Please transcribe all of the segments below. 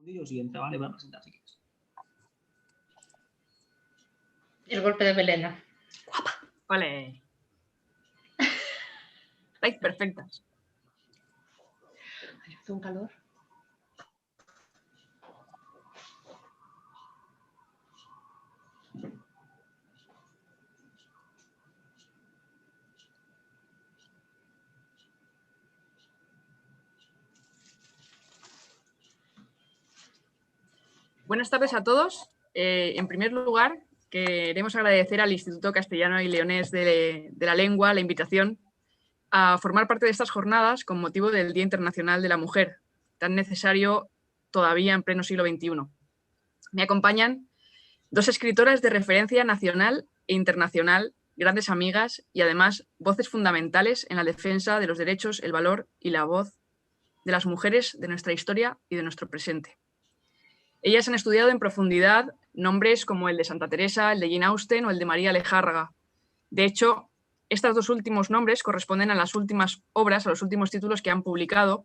Yo siguiente, vale, voy a presentar si quieres. El golpe de Belena. Guapa. Vale. Estáis perfectas. Ay, hace un calor. Buenas tardes a todos. En primer lugar, queremos agradecer al Instituto Castellano y Leonés de la Lengua la invitación a formar parte de estas jornadas con motivo del Día Internacional de la Mujer, tan necesario todavía en pleno siglo XXI. Me acompañan dos escritoras de referencia nacional e internacional, grandes amigas y además voces fundamentales en la defensa de los derechos, el valor y la voz de las mujeres de nuestra historia y de nuestro presente. Ellas han estudiado en profundidad nombres como el de Santa Teresa, el de Jane Austen o el de María Lejárraga. De hecho, estos dos últimos nombres corresponden a las últimas obras, a los últimos títulos que han publicado.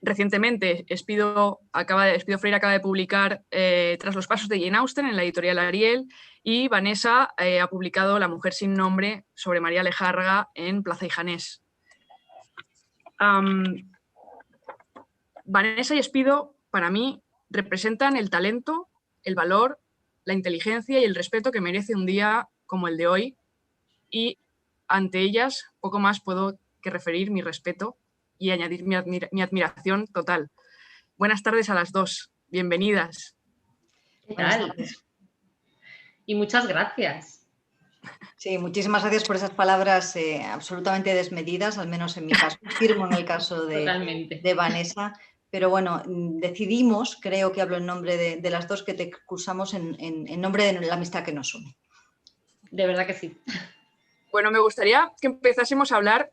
Recientemente, Espido Freire acaba de publicar Tras los pasos de Jane Austen en la editorial Ariel, y Vanessa ha publicado La mujer sin nombre sobre María Lejárraga en Plaza y Janés. Vanessa y Espido, para mí, representan el talento, el valor, la inteligencia y el respeto que merece un día como el de hoy, y ante ellas poco más puedo que referir mi respeto y añadir mi admiración total. Buenas tardes a las dos, bienvenidas. ¿Qué tal? Y muchas gracias. Sí, muchísimas gracias por esas palabras absolutamente desmedidas, al menos en mi caso, firmo en el caso de Vanessa. Pero bueno, decidimos, creo que hablo en nombre de las dos, que te excusamos en nombre de la amistad que nos une. De verdad que sí. Bueno, me gustaría que empezásemos a hablar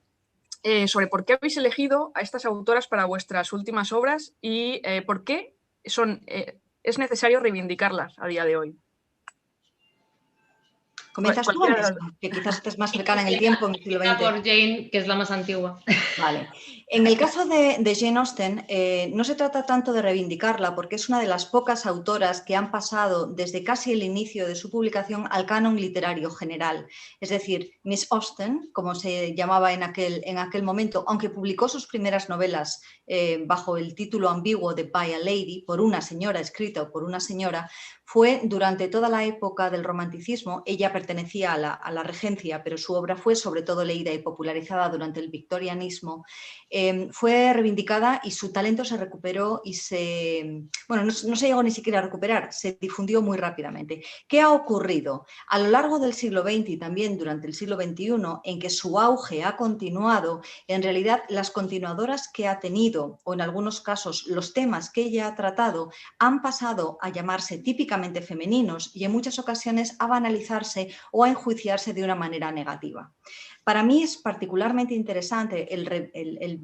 sobre por qué habéis elegido a estas autoras para vuestras últimas obras y por qué es necesario reivindicarlas a día de hoy. ¿Comienzas tú, Vanessa? Que quizás estés más cercana en el tiempo, en el siglo XX. Por Jane, que es la más antigua. Vale. En el caso de Jane Austen, no se trata tanto de reivindicarla, porque es una de las pocas autoras que han pasado desde casi el inicio de su publicación al canon literario general. Es decir, Miss Austen, como se llamaba en aquel momento, aunque publicó sus primeras novelas bajo el título ambiguo de By a Lady, por una señora, escrita por una señora, fue durante toda la época del romanticismo. Ella pertenecía a la regencia, pero su obra fue sobre todo leída y popularizada durante el victorianismo. Fue reivindicada y su talento se recuperó y no se llegó ni siquiera a recuperar, se difundió muy rápidamente. ¿Qué ha ocurrido? A lo largo del siglo XX y también durante el siglo XXI, en que su auge ha continuado, en realidad las continuadoras que ha tenido, o en algunos casos los temas que ella ha tratado, han pasado a llamarse típicamente femeninos y en muchas ocasiones a banalizarse o a enjuiciarse de una manera negativa. Para mí es particularmente interesante el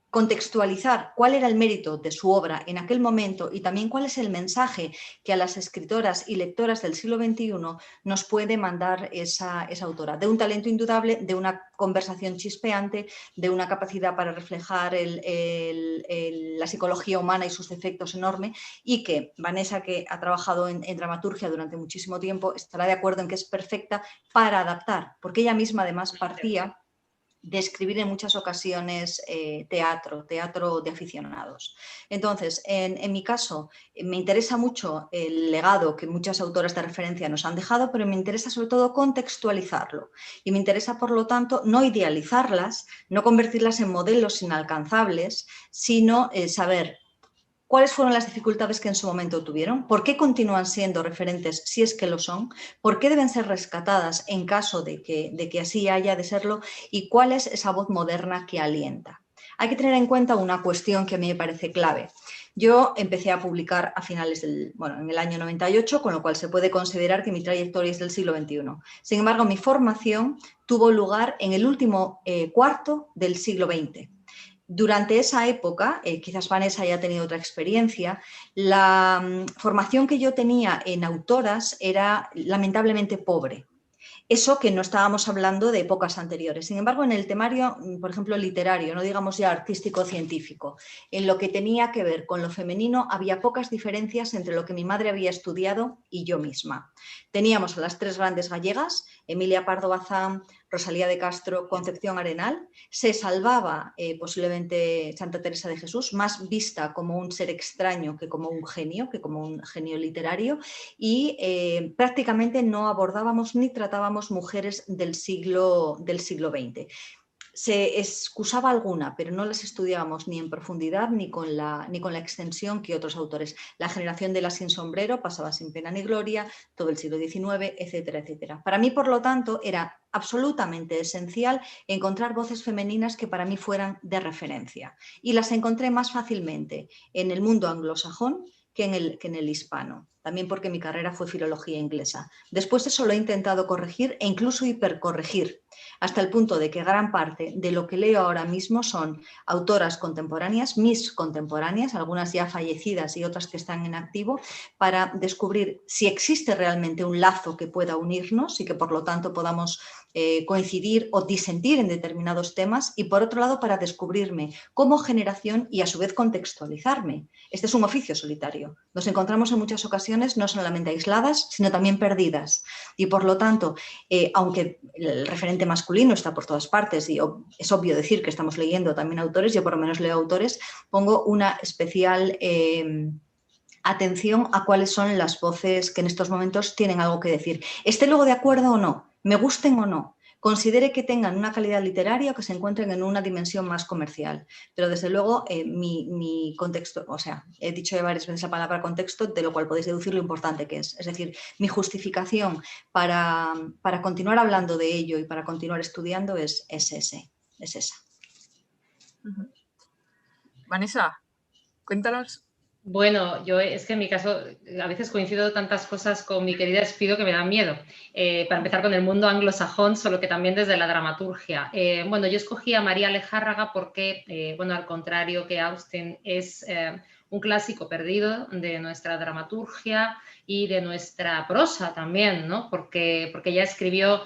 contextualizar cuál era el mérito de su obra en aquel momento y también cuál es el mensaje que a las escritoras y lectoras del siglo XXI nos puede mandar esa autora. De un talento indudable, de una conversación chispeante, de una capacidad para reflejar la psicología humana y sus defectos enorme, y que Vanessa, que ha trabajado en dramaturgia durante muchísimo tiempo, estará de acuerdo en que es perfecta para adaptar, porque ella misma además partía de escribir en muchas ocasiones teatro de aficionados. Entonces, en mi caso, me interesa mucho el legado que muchas autoras de referencia nos han dejado, pero me interesa sobre todo contextualizarlo. Y me interesa, por lo tanto, no idealizarlas, no convertirlas en modelos inalcanzables, sino saber ¿cuáles fueron las dificultades que en su momento tuvieron? ¿Por qué continúan siendo referentes si es que lo son? ¿Por qué deben ser rescatadas en caso de que así haya de serlo? ¿Y cuál es esa voz moderna que alienta? Hay que tener en cuenta una cuestión que a mí me parece clave. Yo empecé a publicar a finales en el año 98, con lo cual se puede considerar que mi trayectoria es del siglo XXI. Sin embargo, mi formación tuvo lugar en el último cuarto del siglo XX. Durante esa época, quizás Vanessa haya tenido otra experiencia, la formación que yo tenía en autoras era lamentablemente pobre. Eso que no estábamos hablando de épocas anteriores. Sin embargo, en el temario, por ejemplo, literario, no digamos ya artístico-científico, en lo que tenía que ver con lo femenino, había pocas diferencias entre lo que mi madre había estudiado y yo misma. Teníamos a las 3 grandes gallegas, Emilia Pardo Bazán, Rosalía de Castro, Concepción Arenal. Se salvaba posiblemente Santa Teresa de Jesús, más vista como un ser extraño que como un genio literario, y prácticamente no abordábamos ni tratábamos mujeres del siglo XX. Se excusaba alguna, pero no las estudiábamos ni en profundidad ni con la extensión que otros autores. La generación de las sin sombrero pasaba sin pena ni gloria, todo el siglo XIX, etcétera, etcétera. Para mí, por lo tanto, era absolutamente esencial encontrar voces femeninas que para mí fueran de referencia. Y las encontré más fácilmente en el mundo anglosajón que en el hispano. También porque mi carrera fue filología inglesa. Después eso lo he intentado corregir e incluso hipercorregir, hasta el punto de que gran parte de lo que leo ahora mismo son autoras contemporáneas, mis contemporáneas, algunas ya fallecidas y otras que están en activo, para descubrir si existe realmente un lazo que pueda unirnos y que por lo tanto podamos coincidir o disentir en determinados temas, y por otro lado para descubrirme como generación y a su vez contextualizarme. Este es un oficio solitario. Nos encontramos en muchas ocasiones no solamente aisladas, sino también perdidas. Y por lo tanto, aunque el referente masculino está por todas partes y es obvio decir que estamos leyendo también autores, yo por lo menos leo autores, pongo una especial atención a cuáles son las voces que en estos momentos tienen algo que decir. Esté luego de acuerdo o no, me gusten o no, considere que tengan una calidad literaria o que se encuentren en una dimensión más comercial. Pero desde luego mi contexto, o sea, he dicho ya varias veces la palabra contexto, de lo cual podéis deducir lo importante que es. Es decir, mi justificación para continuar hablando de ello y para continuar estudiando es esa. Vanessa, cuéntanos. Bueno, yo es que en mi caso a veces coincido tantas cosas con mi querida Espido que me dan miedo. Para empezar con el mundo anglosajón, solo que también desde la dramaturgia. Bueno, yo escogí a María Lejárraga porque, bueno, al contrario que Austen, es un clásico perdido de nuestra dramaturgia y de nuestra prosa también, ¿no? Porque ella escribió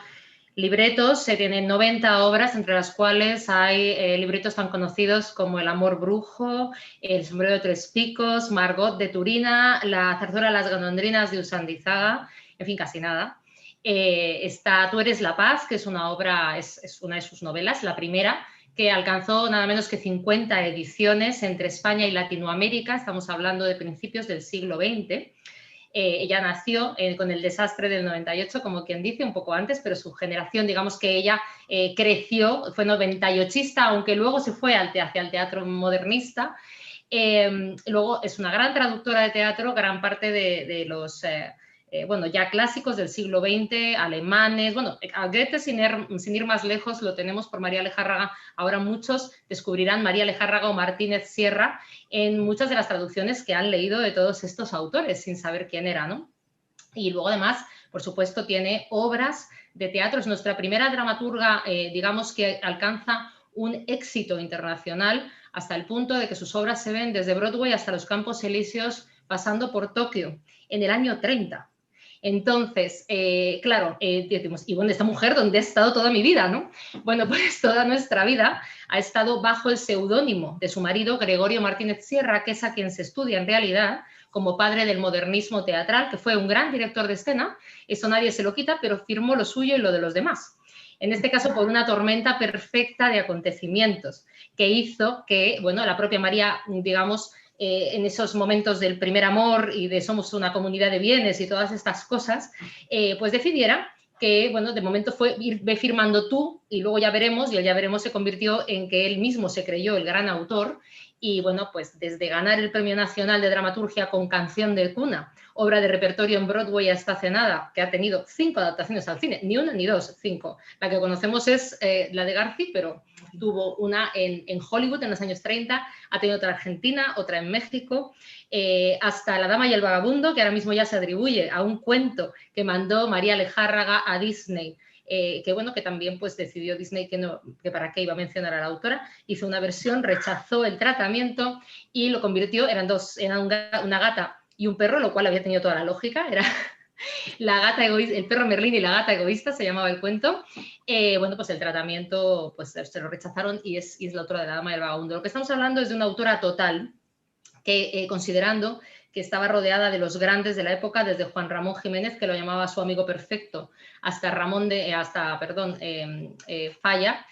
libretos, se tienen 90 obras, entre las cuales hay libretos tan conocidos como El amor brujo, El sombrero de 3 picos, Margot de Turina, La zarzuela de las golondrinas de Usandizaga, en fin, casi nada. Está Tú eres la paz, que es una obra, es una de sus novelas, la primera, que alcanzó nada menos que 50 ediciones entre España y Latinoamérica, estamos hablando de principios del siglo XX. Ella nació con el desastre del 98, como quien dice, un poco antes, pero su generación, digamos que ella creció, fue 98ista, aunque luego se fue hacia el teatro modernista. Luego es una gran traductora de teatro, gran parte de los... bueno, ya clásicos del siglo XX, alemanes, bueno, a Goethe sin ir más lejos lo tenemos por María Lejárraga. Ahora muchos descubrirán María Lejárraga o Martínez Sierra en muchas de las traducciones que han leído de todos estos autores sin saber quién era, ¿no? Y luego además, por supuesto, tiene obras de teatro. Es nuestra primera dramaturga, digamos, que alcanza un éxito internacional hasta el punto de que sus obras se ven desde Broadway hasta los Campos Elíseos, pasando por Tokio, en el año 30. Entonces, claro, decimos, ¿y bueno, esta mujer dónde ha estado toda mi vida, no? Bueno, pues toda nuestra vida ha estado bajo el seudónimo de su marido, Gregorio Martínez Sierra, que es a quien se estudia en realidad como padre del modernismo teatral, que fue un gran director de escena, eso nadie se lo quita, pero firmó lo suyo y lo de los demás. En este caso, por una tormenta perfecta de acontecimientos que hizo que, bueno, la propia María, digamos, en esos momentos del primer amor y de somos una comunidad de bienes y todas estas cosas, pues decidiera que, bueno, de momento ve firmando tú y luego ya veremos, y el ya veremos se convirtió en que él mismo se creyó el gran autor. Y bueno, pues desde ganar el Premio Nacional de Dramaturgia con Canción de Cuna, obra de repertorio en Broadway hasta hace nada, que ha tenido 5 adaptaciones al cine, ni una ni dos, 5. La que conocemos es la de Garci, pero tuvo una en Hollywood en los años 30, ha tenido otra en Argentina, otra en México, hasta La dama y el vagabundo, que ahora mismo ya se atribuye a un cuento que mandó María Lejárraga a Disney. Que bueno, que también pues decidió Disney que para qué iba a mencionar a la autora, hizo una versión, rechazó el tratamiento y lo convirtió, eran una gata y un perro, lo cual había tenido toda la lógica, era La gata egoísta, el perro Merlín y la gata egoísta se llamaba el cuento. Bueno, pues el tratamiento pues se lo rechazaron y es la autora de La Dama del Vagabundo. Lo que estamos hablando es de una autora total que, considerando que estaba rodeada de los grandes de la época, desde Juan Ramón Jiménez, que lo llamaba su amigo perfecto, hasta Falla,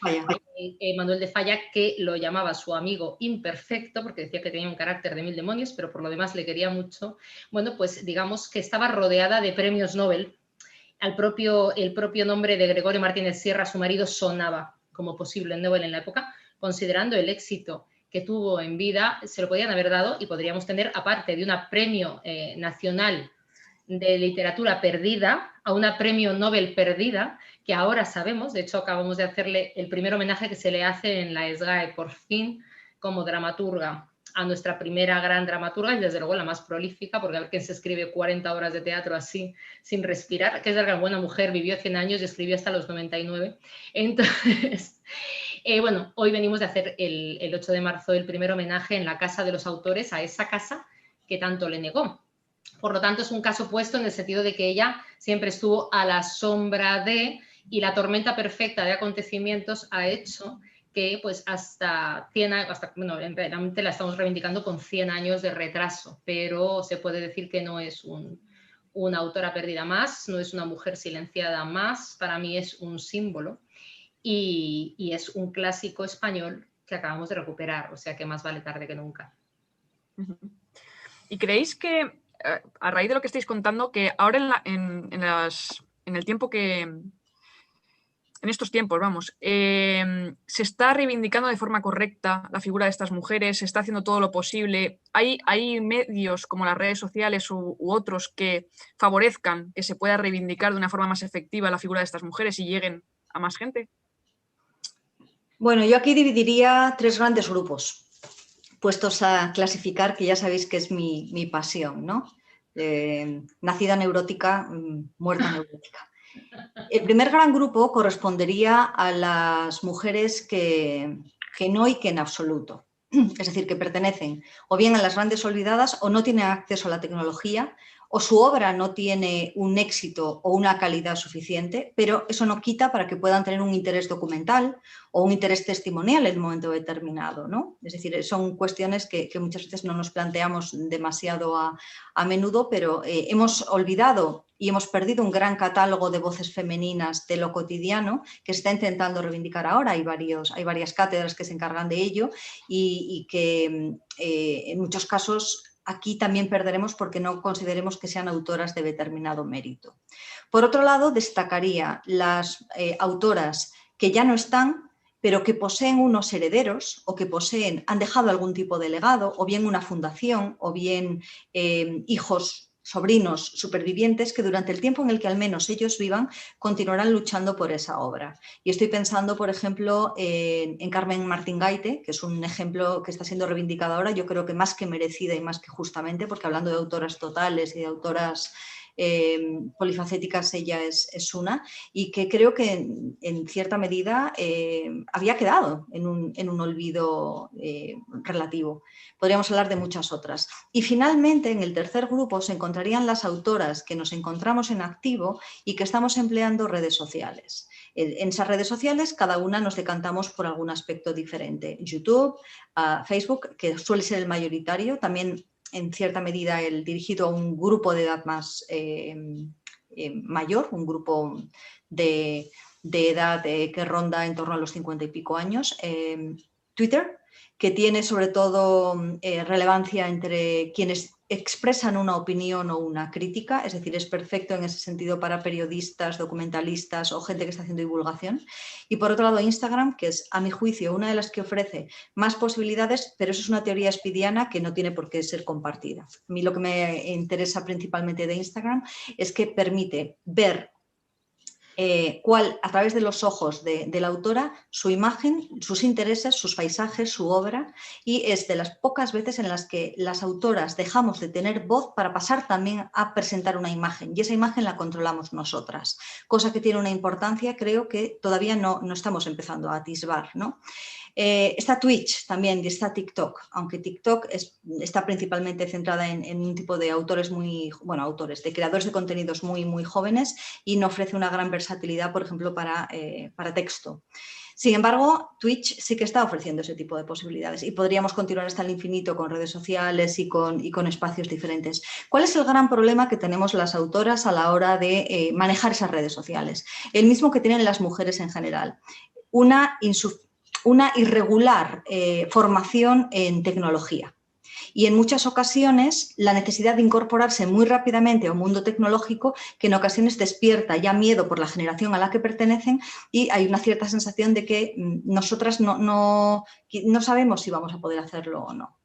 Manuel de Falla, que lo llamaba su amigo imperfecto, porque decía que tenía un carácter de mil demonios, pero por lo demás le quería mucho. Bueno, pues digamos que estaba rodeada de premios Nobel. El propio nombre de Gregorio Martínez Sierra, su marido, sonaba como posible Nobel en la época, considerando el éxito que tuvo en vida, se lo podían haber dado y podríamos tener, aparte de un premio nacional de literatura perdida, a una premio Nobel perdida, que ahora sabemos, de hecho acabamos de hacerle el primer homenaje que se le hace en la SGAE, por fin, como dramaturga, a nuestra primera gran dramaturga y desde luego la más prolífica, porque a ver quién se escribe 40 horas de teatro así, sin respirar, que es la buena mujer, vivió 100 años y escribió hasta los 99. Entonces... bueno, hoy venimos de hacer el 8 de marzo el primer homenaje en la Casa de los Autores, a esa casa que tanto le negó. Por lo tanto, es un caso opuesto en el sentido de que ella siempre estuvo a la sombra de, y la tormenta perfecta de acontecimientos ha hecho que pues hasta 100 años, bueno, realmente la estamos reivindicando con 100 años de retraso, pero se puede decir que no es una autora perdida más, no es una mujer silenciada más, para mí es un símbolo. Y es un clásico español que acabamos de recuperar, o sea que más vale tarde que nunca. ¿Y creéis que, a raíz de lo que estáis contando, que ahora en el tiempo que... En estos tiempos, vamos, se está reivindicando de forma correcta la figura de estas mujeres, se está haciendo todo lo posible? ¿Hay medios como las redes sociales u otros que favorezcan que se pueda reivindicar de una forma más efectiva la figura de estas mujeres y lleguen a más gente? Bueno, yo aquí dividiría 3 grandes grupos, puestos a clasificar, que ya sabéis que es mi pasión, ¿no? Nacida neurótica, muerta neurótica. El primer gran grupo correspondería a las mujeres que no y que en absoluto. Es decir, que pertenecen o bien a las grandes olvidadas o no tienen acceso a la tecnología o su obra no tiene un éxito o una calidad suficiente, pero eso no quita para que puedan tener un interés documental o un interés testimonial en un momento determinado, ¿no? Es decir, son cuestiones que muchas veces no nos planteamos demasiado a menudo, pero hemos olvidado y hemos perdido un gran catálogo de voces femeninas de lo cotidiano que se está intentando reivindicar ahora. Hay varias cátedras que se encargan de ello y que en muchos casos aquí también perderemos porque no consideremos que sean autoras de determinado mérito. Por otro lado, destacaría las autoras que ya no están, pero que poseen unos herederos o que han dejado algún tipo de legado, o bien una fundación, o bien hijos, sobrinos supervivientes que durante el tiempo en el que al menos ellos vivan continuarán luchando por esa obra. Y estoy pensando, por ejemplo, en Carmen Martín Gaite, que es un ejemplo que está siendo reivindicado ahora, yo creo que más que merecida y más que justamente, porque hablando de autoras totales y de autoras polifacéticas, ella es una, y que creo que en cierta medida había quedado en un olvido relativo. Podríamos hablar de muchas otras. Y finalmente, en el tercer grupo se encontrarían las autoras que nos encontramos en activo y que estamos empleando redes sociales. En esas redes sociales cada una nos decantamos por algún aspecto diferente. YouTube, Facebook, que suele ser el mayoritario, también en cierta medida el dirigido a un grupo de edad más mayor, un grupo de edad que ronda en torno a los 50 y pico años. Twitter, que tiene sobre todo relevancia entre quienes expresan una opinión o una crítica, es decir, es perfecto en ese sentido para periodistas, documentalistas o gente que está haciendo divulgación. Y por otro lado, Instagram, que es, a mi juicio, una de las que ofrece más posibilidades, pero eso es una teoría speediana que no tiene por qué ser compartida. A mí lo que me interesa principalmente de Instagram es que permite ver a través de los ojos de la autora, su imagen, sus intereses, sus paisajes, su obra, y es de las pocas veces en las que las autoras dejamos de tener voz para pasar también a presentar una imagen, y esa imagen la controlamos nosotras, cosa que tiene una importancia, creo que todavía no estamos empezando a atisbar, ¿no? Está Twitch también y está TikTok, aunque TikTok está principalmente centrada en un tipo de autores de creadores de contenidos muy jóvenes y no ofrece una gran versatilidad, por ejemplo, para texto. Sin embargo, Twitch sí que está ofreciendo ese tipo de posibilidades y podríamos continuar hasta el infinito con redes sociales y con espacios diferentes. ¿Cuál es el gran problema que tenemos las autoras a la hora de manejar esas redes sociales? El mismo que tienen las mujeres en general. Una irregular formación en tecnología. Y en muchas ocasiones la necesidad de incorporarse muy rápidamente a un mundo tecnológico que en ocasiones despierta ya miedo por la generación a la que pertenecen y hay una cierta sensación de que nosotras no sabemos si vamos a poder hacerlo o no.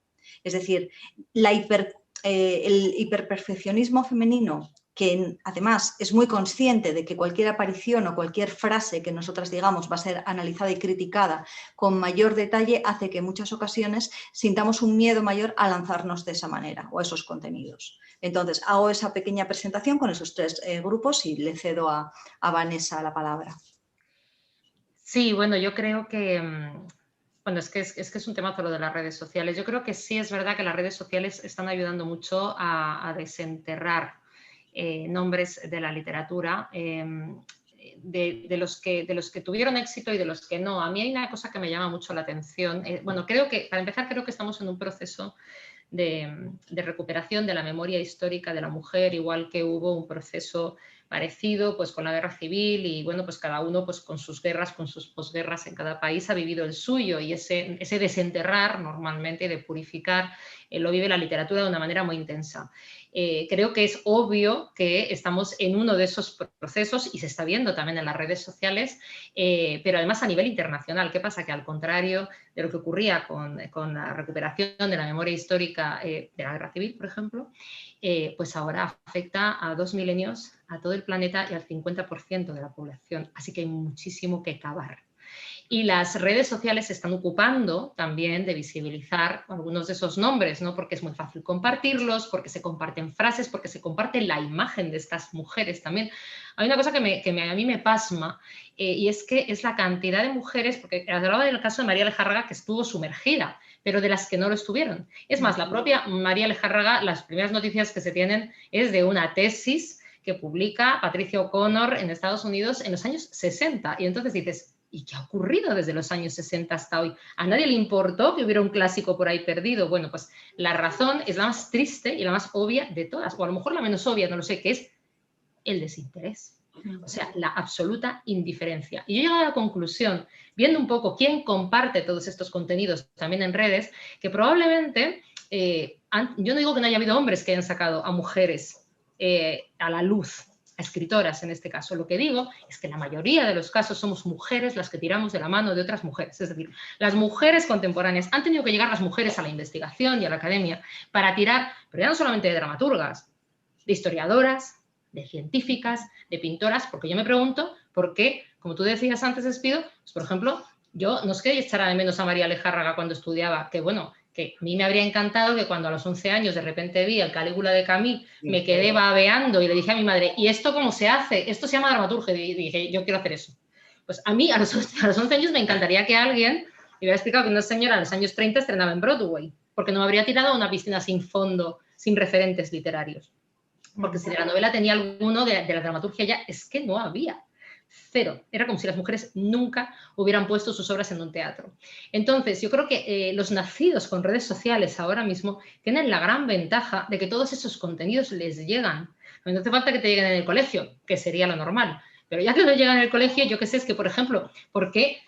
Es decir, el hiperperfeccionismo femenino, que además es muy consciente de que cualquier aparición o cualquier frase que nosotras digamos va a ser analizada y criticada con mayor detalle, hace que en muchas ocasiones sintamos un miedo mayor a lanzarnos de esa manera o a esos contenidos. Entonces, hago esa pequeña presentación con esos tres grupos y le cedo a Vanessa la palabra. Sí, bueno, yo creo que... Bueno, es que es un temazo lo de las redes sociales. Yo creo que sí es verdad que las redes sociales están ayudando mucho a desenterrar nombres de la literatura, de los que tuvieron éxito y de los que no. A mí hay una cosa que me llama mucho la atención. Bueno, para empezar, creo que estamos en un proceso de recuperación de la memoria histórica de la mujer, igual que hubo un proceso parecido pues con la guerra civil y bueno, pues cada uno pues con sus guerras, con sus posguerras en cada país ha vivido el suyo y ese desenterrar normalmente de purificar lo vive la literatura de una manera muy intensa. Creo que es obvio que estamos en uno de esos procesos y se está viendo también en las redes sociales, pero además a nivel internacional. ¿Qué pasa? Que al contrario de lo que ocurría con la recuperación de la memoria histórica de la guerra civil, por ejemplo, pues ahora afecta a 2 milenios, a todo el planeta y al 50% de la población. Así que hay muchísimo que cavar. Y las redes sociales se están ocupando también de visibilizar algunos de esos nombres, ¿no? Porque es muy fácil compartirlos, porque se comparten frases, porque se comparte la imagen de estas mujeres también. Hay una cosa que a mí me pasma y es que es la cantidad de mujeres, porque hablaba del caso de María Lejárraga que estuvo sumergida, pero de las que no lo estuvieron. Es más, la propia María Lejárraga, las primeras noticias que se tienen es de una tesis que publica Patricia O'Connor en Estados Unidos en los años 60. Y entonces dices, ¿y qué ha ocurrido desde los años 60 hasta hoy? ¿A nadie le importó que hubiera un clásico por ahí perdido? Bueno, pues la razón es la más triste y la más obvia de todas, o a lo mejor la menos obvia, no lo sé, que es el desinterés. O sea, la absoluta indiferencia. Y yo he llegado a la conclusión, viendo un poco quién comparte todos estos contenidos también en redes, que probablemente, yo no digo que no haya habido hombres que hayan sacado a mujeres a la luz, a escritoras en este caso. Lo que digo es que en la mayoría de los casos somos mujeres las que tiramos de la mano de otras mujeres. Es decir, las mujeres contemporáneas han tenido que llegar las mujeres a la investigación y a la academia para tirar, pero ya no solamente de dramaturgas, de historiadoras, de científicas, de pintoras, porque yo me pregunto por qué, como tú decías antes, Espido, pues por ejemplo, yo no es que echara de menos a María Lejárraga cuando estudiaba, que bueno, que a mí me habría encantado que cuando a los 11 años de repente vi el Calígula de Camus, me quedé babeando y le dije a mi madre, ¿y esto cómo se hace? Esto se llama dramaturgia. Y dije, yo quiero hacer eso. Pues a mí a los 11 años me encantaría que alguien me hubiera explicado que una señora en los años 30 estrenaba en Broadway, porque no me habría tirado a una piscina sin fondo, sin referentes literarios. Porque si de la novela tenía alguno, de la dramaturgia ya, es que no había. Cero. Era como si las mujeres nunca hubieran puesto sus obras en un teatro. Entonces, yo creo que los nacidos con redes sociales ahora mismo tienen la gran ventaja de que todos esos contenidos les llegan. No hace falta que te lleguen en el colegio, que sería lo normal. Pero ya que no llegan en el colegio, yo qué sé, es que, por ejemplo, ¿por qué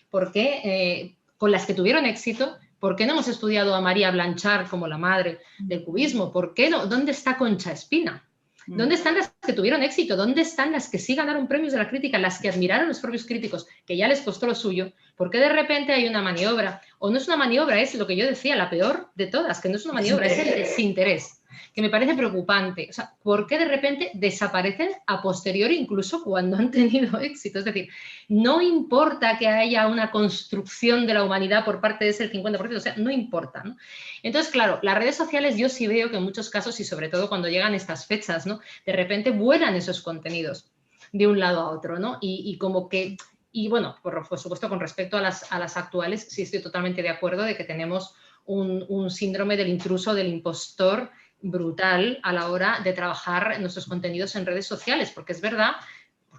con las que tuvieron éxito, por qué no hemos estudiado a María Blanchard como la madre del cubismo? ¿Por qué no? ¿Dónde está Concha Espina? ¿Dónde están las que tuvieron éxito? ¿Dónde están las que sí ganaron premios de la crítica? Las que admiraron los propios críticos, que ya les costó lo suyo. ¿Por qué de repente hay una maniobra? O no es una maniobra, es lo que yo decía, la peor de todas, que no es una maniobra, es el desinterés, que me parece preocupante. O sea, ¿por qué de repente desaparecen a posteriori incluso cuando han tenido éxito? Es decir, no importa que haya una construcción de la humanidad por parte de ese 50%, o sea, no importa, ¿no? Entonces, claro, las redes sociales yo sí veo que en muchos casos, y sobre todo cuando llegan estas fechas, ¿no? De repente vuelan esos contenidos de un lado a otro, ¿no? Y como que Y bueno, por supuesto, con respecto a las actuales, sí estoy totalmente de acuerdo de que tenemos un síndrome del intruso, del impostor brutal a la hora de trabajar nuestros contenidos en redes sociales, porque es verdad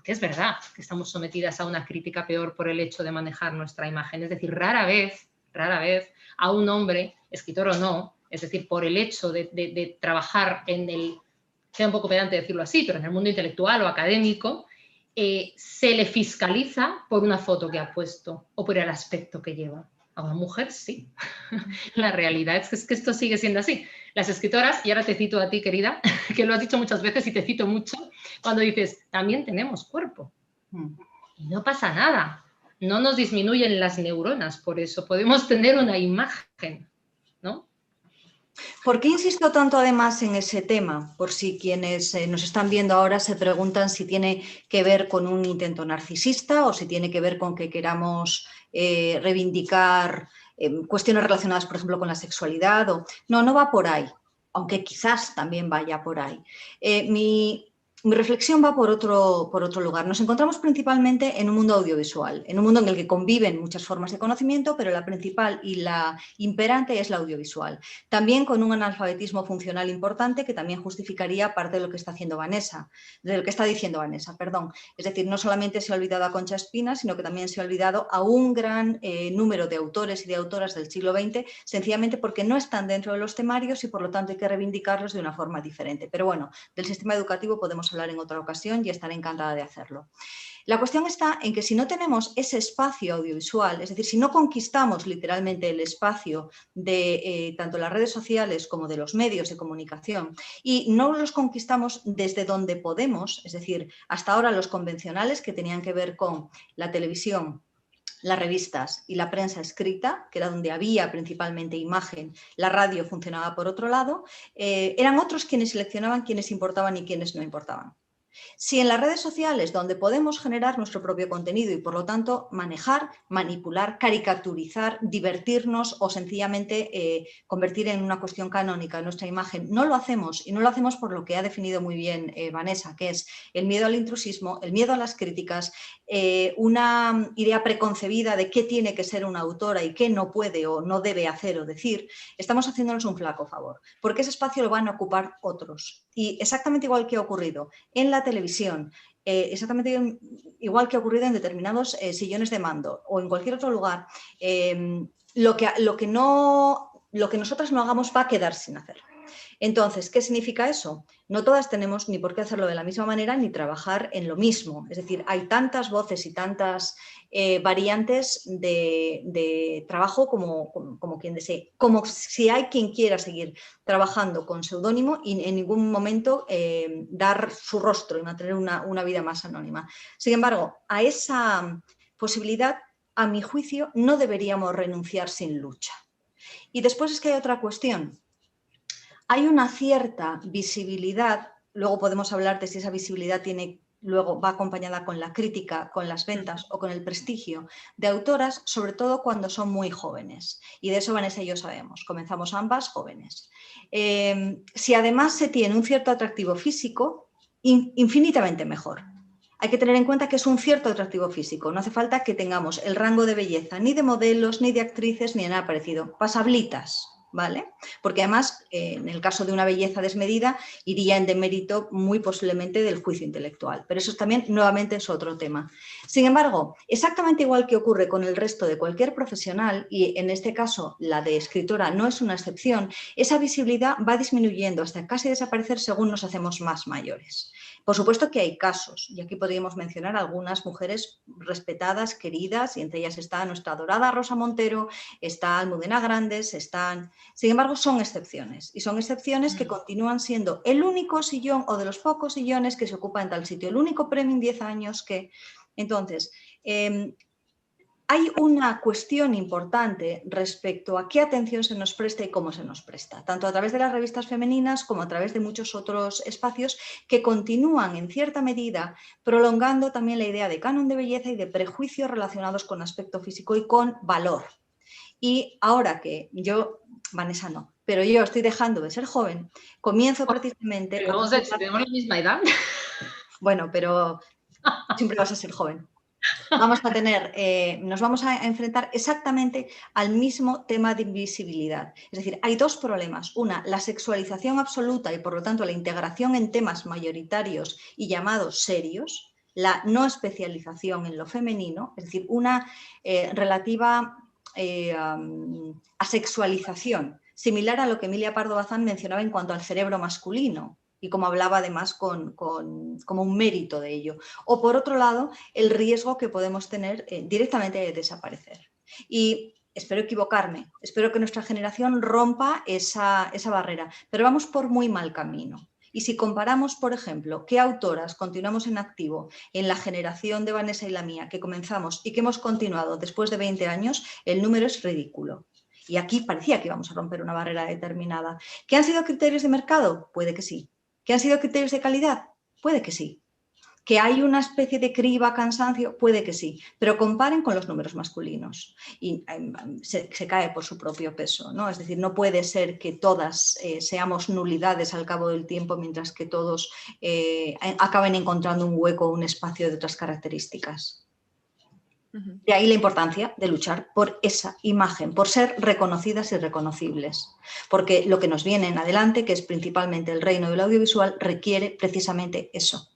que estamos sometidas a una crítica peor por el hecho de manejar nuestra imagen. Es decir, rara vez a un hombre, escritor o no, es decir, por el hecho de trabajar en el, sea un poco pedante decirlo así, pero en el mundo intelectual o académico, se le fiscaliza por una foto que ha puesto o por el aspecto que lleva. A una mujer sí. La realidad es que esto sigue siendo así. Las escritoras, y ahora te cito a ti, querida, que lo has dicho muchas veces y te cito mucho, cuando dices, también tenemos cuerpo. Y no pasa nada. No nos disminuyen las neuronas por eso. Podemos tener una imagen, ¿no? ¿Por qué insisto tanto además en ese tema? Por si quienes nos están viendo ahora se preguntan si tiene que ver con un intento narcisista o si tiene que ver con que queramos reivindicar cuestiones relacionadas, por ejemplo, con la sexualidad. No va por ahí, aunque quizás también vaya por ahí. Mi reflexión va por otro lugar. Nos encontramos principalmente en un mundo audiovisual, en un mundo en el que conviven muchas formas de conocimiento, pero la principal y la imperante es la audiovisual. También con un analfabetismo funcional importante que también justificaría parte de lo que está haciendo Vanessa, de lo que está diciendo Vanessa, perdón. Es decir, no solamente se ha olvidado a Concha Espina, sino que también se ha olvidado a un gran número de autores y de autoras del siglo XX, sencillamente porque no están dentro de los temarios y por lo tanto hay que reivindicarlos de una forma diferente. Pero bueno, del sistema educativo podemos hablar en otra ocasión y estaré encantada de hacerlo. La cuestión está en que si no tenemos ese espacio audiovisual, es decir, si no conquistamos literalmente el espacio de tanto las redes sociales como de los medios de comunicación y no los conquistamos desde donde podemos, es decir, hasta ahora los convencionales que tenían que ver con la televisión, las revistas y la prensa escrita, que era donde había principalmente imagen, la radio funcionaba por otro lado, eran otros quienes seleccionaban quiénes importaban y quiénes no importaban. Si en las redes sociales, donde podemos generar nuestro propio contenido y por lo tanto manejar, manipular, caricaturizar, divertirnos o sencillamente convertir en una cuestión canónica nuestra imagen, no lo hacemos y no lo hacemos por lo que ha definido muy bien Vanessa, que es el miedo al intrusismo, el miedo a las críticas, una idea preconcebida de qué tiene que ser una autora y qué no puede o no debe hacer o decir, estamos haciéndonos un flaco favor, porque ese espacio lo van a ocupar otros. Y exactamente igual que ha ocurrido en la televisión, exactamente igual que ha ocurrido en determinados sillones de mando o en cualquier otro lugar, lo que nosotras no hagamos va a quedar sin hacer. Entonces, ¿qué significa eso? No todas tenemos ni por qué hacerlo de la misma manera ni trabajar en lo mismo. Es decir, hay tantas voces y tantas variantes de trabajo como quien desee. Como si hay quien quiera seguir trabajando con seudónimo y en ningún momento dar su rostro y mantener una vida más anónima. Sin embargo, a esa posibilidad, a mi juicio, no deberíamos renunciar sin lucha. Y después es que hay otra cuestión. Hay una cierta visibilidad, luego podemos hablar de si esa visibilidad luego va acompañada con la crítica, con las ventas o con el prestigio de autoras, sobre todo cuando son muy jóvenes. Y de eso Vanessa y yo sabemos, comenzamos ambas jóvenes. Si además se tiene un cierto atractivo físico, infinitamente mejor. Hay que tener en cuenta que es un cierto atractivo físico, no hace falta que tengamos el rango de belleza ni de modelos, ni de actrices, ni de nada parecido, pasablitas. ¿Vale? Porque además, en el caso de una belleza desmedida, iría en demérito muy posiblemente del juicio intelectual. Pero eso también, nuevamente, es otro tema. Sin embargo, exactamente igual que ocurre con el resto de cualquier profesional, y en este caso la de escritora no es una excepción, esa visibilidad va disminuyendo hasta casi desaparecer según nos hacemos más mayores. Por supuesto que hay casos, y aquí podríamos mencionar algunas mujeres respetadas, queridas, y entre ellas está nuestra adorada Rosa Montero, está Almudena Grandes, están... Sin embargo, son excepciones, y son excepciones que continúan siendo el único sillón o de los pocos sillones que se ocupa en tal sitio, el único premio en 10 años que... Entonces, hay una cuestión importante respecto a qué atención se nos presta y cómo se nos presta, tanto a través de las revistas femeninas como a través de muchos otros espacios que continúan en cierta medida prolongando también la idea de canon de belleza y de prejuicios relacionados con aspecto físico y con valor. Y ahora que yo, Vanessa no, pero yo estoy dejando de ser joven, comienzo precisamente... Pero tenemos la misma edad. Bueno, pero siempre vas a ser joven. nos vamos a enfrentar exactamente al mismo tema de invisibilidad. Es decir, hay dos problemas. Una, la sexualización absoluta y por lo tanto la integración en temas mayoritarios y llamados serios, la no especialización en lo femenino, es decir, una relativa asexualización, similar a lo que Emilia Pardo Bazán mencionaba en cuanto al cerebro masculino, y como hablaba además como un mérito de ello. O por otro lado, el riesgo que podemos tener directamente de desaparecer. Y espero equivocarme, espero que nuestra generación rompa esa barrera, pero vamos por muy mal camino. Y si comparamos, por ejemplo, qué autoras continuamos en activo en la generación de Vanessa y la mía, que comenzamos y que hemos continuado después de 20 años, el número es ridículo. Y aquí parecía que íbamos a romper una barrera determinada. ¿Qué han sido criterios de mercado? Puede que sí. ¿Que han sido criterios de calidad? Puede que sí. ¿Que hay una especie de criba, cansancio? Puede que sí. Pero comparen con los números masculinos y se cae por su propio peso, ¿no? Es decir, no puede ser que todas seamos nulidades al cabo del tiempo mientras que todos acaben encontrando un hueco o un espacio de otras características. De ahí la importancia de luchar por esa imagen, por ser reconocidas y reconocibles. Porque lo que nos viene en adelante, que es principalmente el reino del audiovisual, requiere precisamente eso.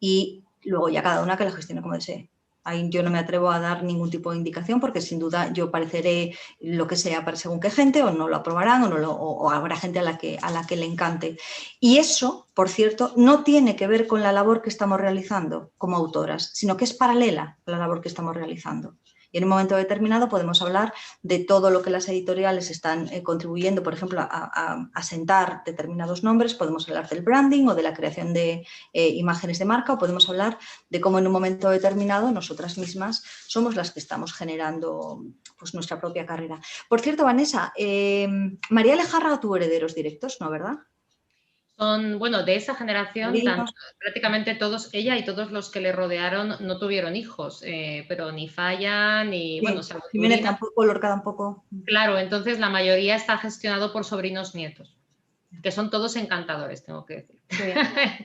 Y luego ya cada una que la gestione como desee. Ahí yo no me atrevo a dar ningún tipo de indicación porque sin duda yo pareceré lo que sea para según qué gente, o no lo aprobarán o habrá gente a la que le encante. Y eso, por cierto, no tiene que ver con la labor que estamos realizando como autoras, sino que es paralela a la labor que estamos realizando. Y en un momento determinado podemos hablar de todo lo que las editoriales están contribuyendo, por ejemplo, a sentar determinados nombres. Podemos hablar del branding o de la creación de imágenes de marca, o podemos hablar de cómo en un momento determinado nosotras mismas somos las que estamos generando pues, nuestra propia carrera. Por cierto, Vanessa, María Lejarra tuvo herederos directos, ¿no, verdad? Son, bueno, de esa generación, prácticamente todos, ella y todos los que le rodearon no tuvieron hijos, pero ni Falla, ni, Sí, bueno, Jiménez tampoco, Lorca tampoco. Claro, entonces la mayoría está gestionado por sobrinos nietos, que son todos encantadores, tengo que decir. Sí.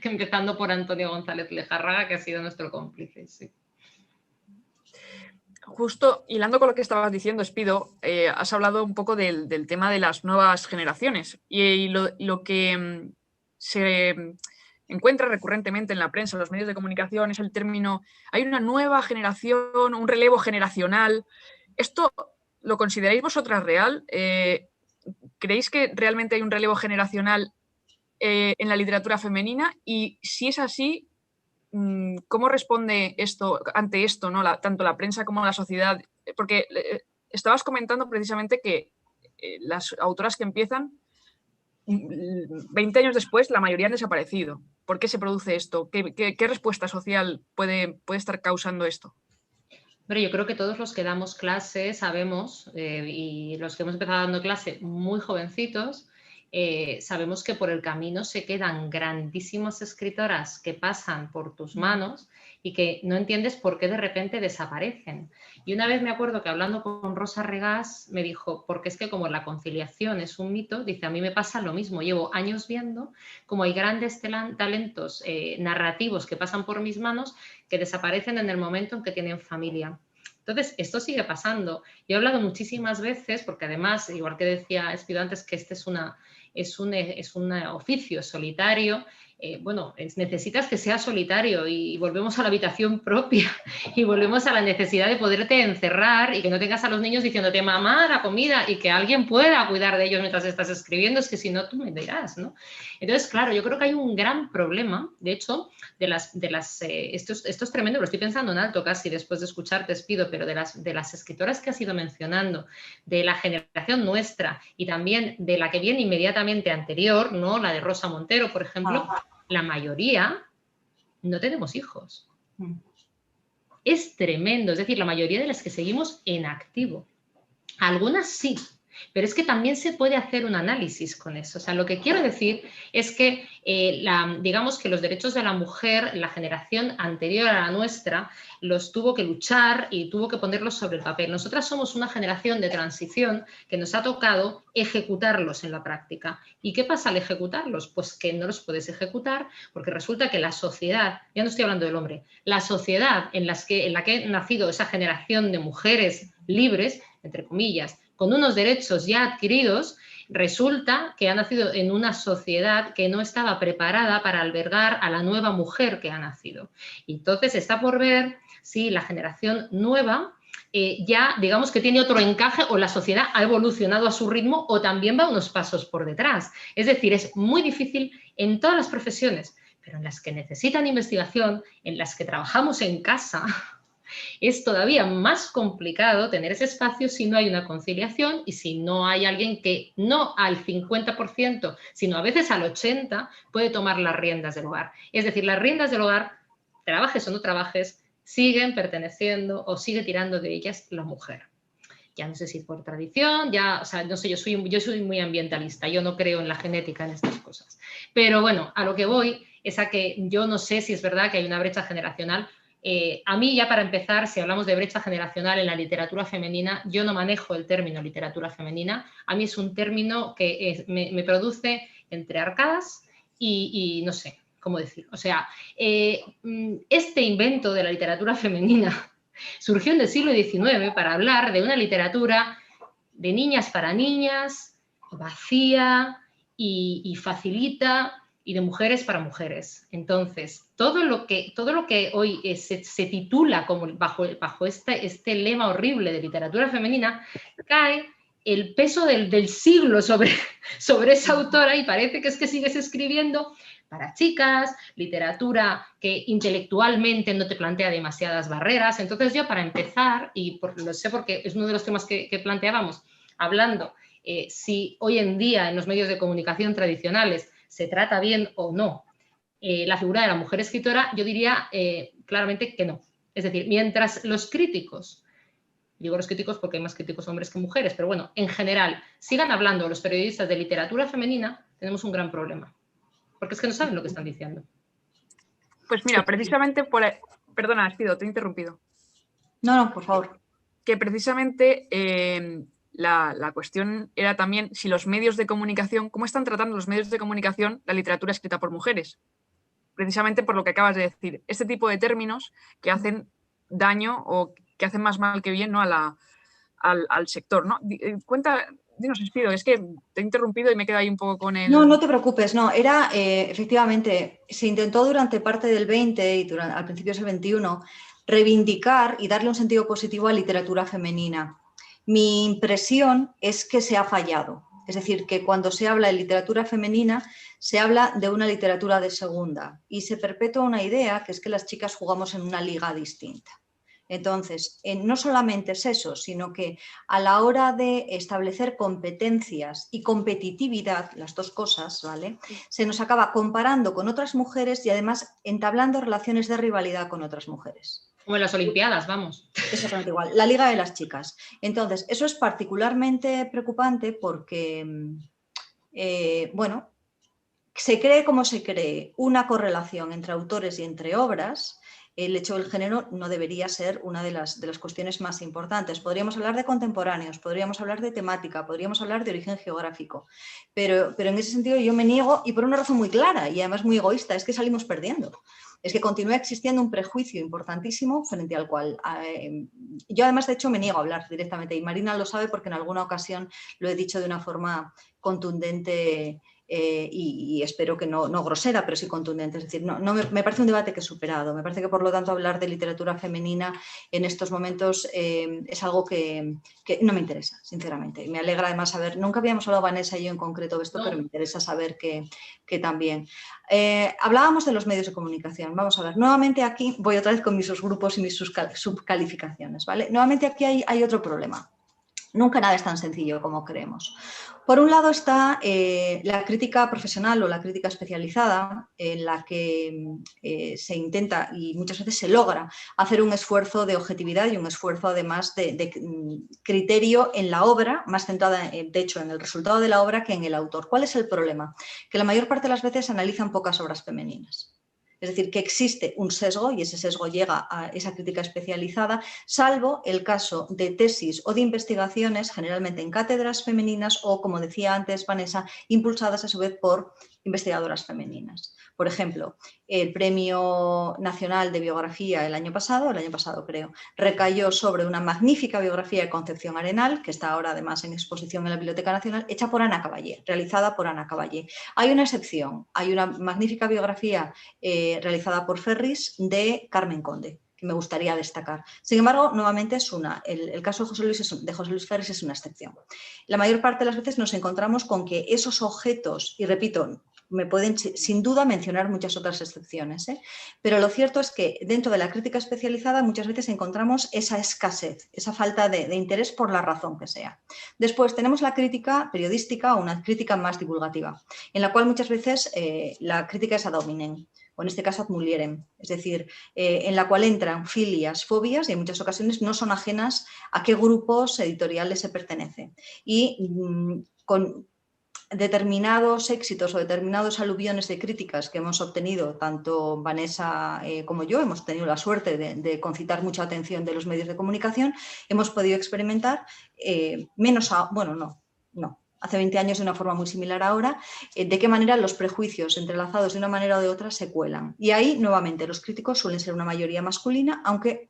Empezando por Antonio González Lejárraga, que ha sido nuestro cómplice, sí. Justo hilando con lo que estabas diciendo, Espido, has hablado un poco del tema de las nuevas generaciones y lo que se encuentra recurrentemente en la prensa, en los medios de comunicación, es el término, hay una nueva generación, un relevo generacional. ¿Esto lo consideráis vosotras real? ¿Creéis que realmente hay un relevo generacional en la literatura femenina? Y si es así, ¿cómo responde ante esto, ¿no? Tanto la prensa como la sociedad? Porque estabas comentando precisamente que las autoras que empiezan 20 años después, la mayoría han desaparecido. ¿Por qué se produce esto? ¿Qué respuesta social puede estar causando esto? Pero yo creo que todos los que damos clase sabemos, y los que hemos empezado dando clase muy jovencitos, sabemos que por el camino se quedan grandísimas escritoras que pasan por tus manos y que no entiendes por qué de repente desaparecen. Y una vez me acuerdo que hablando con Rosa Regás me dijo, porque es que como la conciliación es un mito, dice, a mí me pasa lo mismo, llevo años viendo como hay grandes talentos narrativos que pasan por mis manos que desaparecen en el momento en que tienen familia. Entonces, esto sigue pasando. Yo he hablado muchísimas veces, porque además, igual que decía Espido antes, que este es un oficio solitario, bueno, necesitas que sea solitario y volvemos a la habitación propia y volvemos a la necesidad de poderte encerrar y que no tengas a los niños diciéndote, mamá, la comida, y que alguien pueda cuidar de ellos mientras estás escribiendo, es que si no, tú me dirás, ¿no? Entonces, claro, yo creo que hay un gran problema, de hecho, esto es tremendo, lo estoy pensando en alto casi después de escucharte, Espido, pero de las escritoras que has ido mencionando, de la generación nuestra y también de la que viene inmediatamente anterior, ¿no? La de Rosa Montero, por ejemplo, la mayoría no tenemos hijos. Es tremendo, es decir, la mayoría de las que seguimos en activo. Algunas sí, Pero es que también se puede hacer un análisis con eso. O sea, lo que quiero decir es que, digamos que los derechos de la mujer, la generación anterior a la nuestra, los tuvo que luchar y tuvo que ponerlos sobre el papel. Nosotras somos una generación de transición que nos ha tocado ejecutarlos en la práctica. ¿Y qué pasa al ejecutarlos? Pues que no los puedes ejecutar porque resulta que la sociedad, ya no estoy hablando del hombre, la sociedad en la que ha nacido esa generación de mujeres libres, entre comillas, con unos derechos ya adquiridos, resulta que ha nacido en una sociedad que no estaba preparada para albergar a la nueva mujer que ha nacido. Y entonces está por ver si la generación nueva ya, digamos que tiene otro encaje o la sociedad ha evolucionado a su ritmo o también va unos pasos por detrás. Es decir, es muy difícil en todas las profesiones, pero en las que necesitan investigación, en las que trabajamos en casa, es todavía más complicado tener ese espacio si no hay una conciliación y si no hay alguien que no al 50%, sino a veces al 80% puede tomar las riendas del hogar. Es decir, las riendas del hogar, trabajes o no trabajes, siguen perteneciendo o sigue tirando de ellas la mujer. Ya no sé si por tradición, ya, o sea, no sé, yo soy muy ambientalista, yo no creo en la genética, en estas cosas. Pero bueno, a lo que voy es a que yo no sé si es verdad que hay una brecha generacional. A mí, ya para empezar, si hablamos de brecha generacional en la literatura femenina, yo no manejo el término literatura femenina. A mí es un término que me produce entre arcadas y no sé cómo decir. O sea, este invento de la literatura femenina surgió en el siglo XIX para hablar de una literatura de niñas para niñas, vacía y facilita, y de mujeres para mujeres. Entonces, todo lo que hoy se titula como bajo este lema horrible de literatura femenina, cae el peso del siglo sobre esa autora y parece que es que sigues escribiendo para chicas, literatura que intelectualmente no te plantea demasiadas barreras. Entonces yo, para empezar, y lo sé porque es uno de los temas que planteábamos, hablando si hoy en día en los medios de comunicación tradicionales se trata bien o no la figura de la mujer escritora, yo diría claramente que no. Es decir, mientras los críticos, digo los críticos porque hay más críticos hombres que mujeres, pero bueno, en general, sigan hablando los periodistas de literatura femenina, tenemos un gran problema. Porque es que no saben lo que están diciendo. Pues mira, precisamente por... Perdona, Espido, te he interrumpido. No, por favor. Que precisamente la cuestión era también si los medios de comunicación, cómo están tratando los medios de comunicación la literatura escrita por mujeres. Precisamente por lo que acabas de decir. Este tipo de términos que hacen daño o que hacen más mal que bien, ¿no? al sector, ¿no? Dinos, Espido, es que te he interrumpido y me he quedado ahí un poco con el... No te preocupes, no, era efectivamente, se intentó durante parte del 20 y al principio del 21 reivindicar y darle un sentido positivo a literatura femenina. Mi impresión es que se ha fallado, es decir, que cuando se habla de literatura femenina se habla de una literatura de segunda y se perpetúa una idea que es que las chicas jugamos en una liga distinta. Entonces, no solamente es eso, sino que a la hora de establecer competencias y competitividad, las dos cosas, ¿vale? Se nos acaba comparando con otras mujeres y además entablando relaciones de rivalidad con otras mujeres. Como en las Olimpiadas, vamos. Exactamente igual, la Liga de las Chicas. Entonces, eso es particularmente preocupante porque, bueno, se cree como se cree una correlación entre autores y entre obras. El hecho del género no debería ser una de las cuestiones más importantes. Podríamos hablar de contemporáneos, podríamos hablar de temática, podríamos hablar de origen geográfico, pero en ese sentido yo me niego, y por una razón muy clara y además muy egoísta, es que salimos perdiendo. Es que continúa existiendo un prejuicio importantísimo frente al cual yo además de hecho me niego a hablar directamente, y Marina lo sabe porque en alguna ocasión lo he dicho de una forma contundente y espero que no grosera, pero sí contundente. Es decir, me parece un debate que he superado. Me parece que, por lo tanto, hablar de literatura femenina en estos momentos es algo que no me interesa, sinceramente. Me alegra además saber, nunca habíamos hablado Vanessa y yo en concreto de esto, pero me interesa saber que también. Hablábamos de los medios de comunicación. Vamos a ver, nuevamente aquí voy otra vez con mis subgrupos y mis subcalificaciones, ¿vale? Nuevamente aquí hay otro problema. Nunca nada es tan sencillo como creemos. Por un lado está la crítica profesional o la crítica especializada, en la que se intenta y muchas veces se logra hacer un esfuerzo de objetividad y un esfuerzo además de criterio en la obra, más centrada de hecho en el resultado de la obra que en el autor. ¿Cuál es el problema? Que la mayor parte de las veces se analizan pocas obras femeninas. Es decir, que existe un sesgo y ese sesgo llega a esa crítica especializada, salvo el caso de tesis o de investigaciones, generalmente en cátedras femeninas o, como decía antes Vanessa, impulsadas a su vez por investigadoras femeninas. Por ejemplo, el Premio Nacional de Biografía el año pasado creo, recayó sobre una magnífica biografía de Concepción Arenal, que está ahora además en exposición en la Biblioteca Nacional, hecha por Ana Caballé, realizada por Ana Caballé. Hay una excepción, hay una magnífica biografía realizada por Ferris de Carmen Conde, que me gustaría destacar. Sin embargo, nuevamente el caso de José Luis Ferris es una excepción. La mayor parte de las veces nos encontramos con que esos objetos, y repito, me pueden sin duda mencionar muchas otras excepciones, pero lo cierto es que dentro de la crítica especializada muchas veces encontramos esa escasez, esa falta de interés por la razón que sea. Después tenemos la crítica periodística o una crítica más divulgativa, en la cual muchas veces la crítica es ad hominem, o en este caso ad mulierem, es decir, en la cual entran filias, fobias y en muchas ocasiones no son ajenas a qué grupos editoriales se pertenece. Y con determinados éxitos o determinados aluviones de críticas que hemos obtenido, tanto Vanessa como yo, hemos tenido la suerte de concitar mucha atención de los medios de comunicación, hemos podido experimentar hace 20 años de una forma muy similar ahora, de qué manera los prejuicios entrelazados de una manera o de otra se cuelan. Y ahí, nuevamente, los críticos suelen ser una mayoría masculina, aunque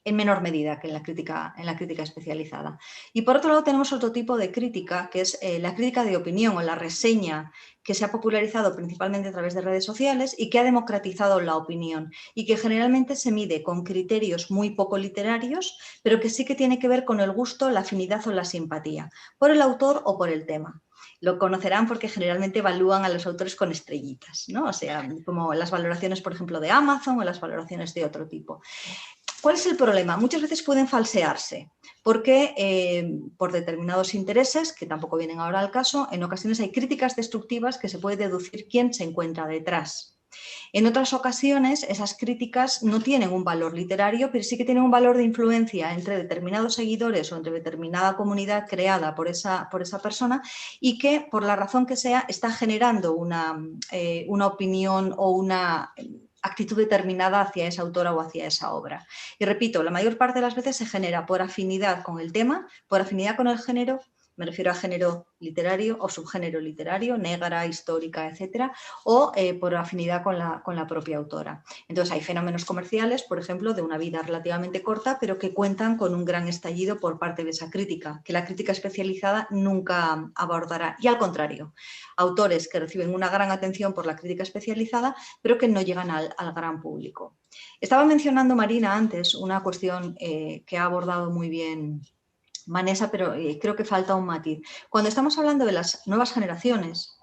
en menor medida que en la crítica especializada. Y por otro lado tenemos otro tipo de crítica, que es la crítica de opinión o la reseña, que se ha popularizado principalmente a través de redes sociales y que ha democratizado la opinión y que generalmente se mide con criterios muy poco literarios, pero que sí que tiene que ver con el gusto, la afinidad o la simpatía, por el autor o por el tema. Lo conocerán porque generalmente evalúan a los autores con estrellitas, ¿no? O sea, como las valoraciones, por ejemplo, de Amazon o las valoraciones de otro tipo. ¿Cuál es el problema? Muchas veces pueden falsearse porque por determinados intereses, que tampoco vienen ahora al caso, en ocasiones hay críticas destructivas que se puede deducir quién se encuentra detrás. En otras ocasiones esas críticas no tienen un valor literario, pero sí que tienen un valor de influencia entre determinados seguidores o entre determinada comunidad creada por esa persona y que por la razón que sea está generando una opinión o una actitud determinada hacia esa autora o hacia esa obra. Y repito, la mayor parte de las veces se genera por afinidad con el tema, por afinidad con el género, me refiero a género literario o subgénero literario, negra, histórica, etcétera, o por afinidad con la propia autora. Entonces hay fenómenos comerciales, por ejemplo, de una vida relativamente corta, pero que cuentan con un gran estallido por parte de esa crítica, que la crítica especializada nunca abordará. Y al contrario, autores que reciben una gran atención por la crítica especializada, pero que no llegan al gran público. Estaba mencionando Marina antes una cuestión que ha abordado muy bien Vanessa, pero creo que falta un matiz. Cuando estamos hablando de las nuevas generaciones,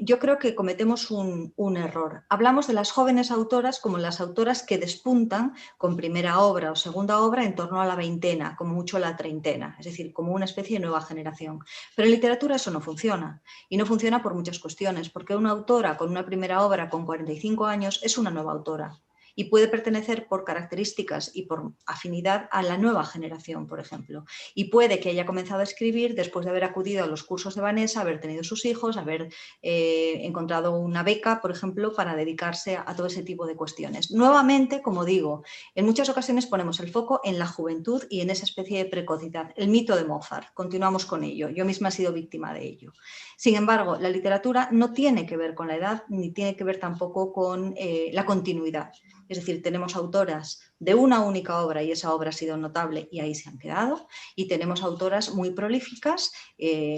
yo creo que cometemos un error. Hablamos de las jóvenes autoras como las autoras que despuntan con primera obra o segunda obra en torno a la veintena, como mucho la treintena, es decir, como una especie de nueva generación. Pero en literatura eso no funciona, y no funciona por muchas cuestiones, porque una autora con una primera obra con 45 años es una nueva autora. Y puede pertenecer por características y por afinidad a la nueva generación, por ejemplo. Y puede que haya comenzado a escribir después de haber acudido a los cursos de Vanessa, haber tenido sus hijos, haber encontrado una beca, por ejemplo, para dedicarse a todo ese tipo de cuestiones. Nuevamente, como digo, en muchas ocasiones ponemos el foco en la juventud y en esa especie de precocidad. El mito de Mozart, continuamos con ello. Yo misma he sido víctima de ello. Sin embargo, la literatura no tiene que ver con la edad, ni tiene que ver tampoco con la continuidad. Es decir, tenemos autoras de una única obra y esa obra ha sido notable y ahí se han quedado, y tenemos autoras muy prolíficas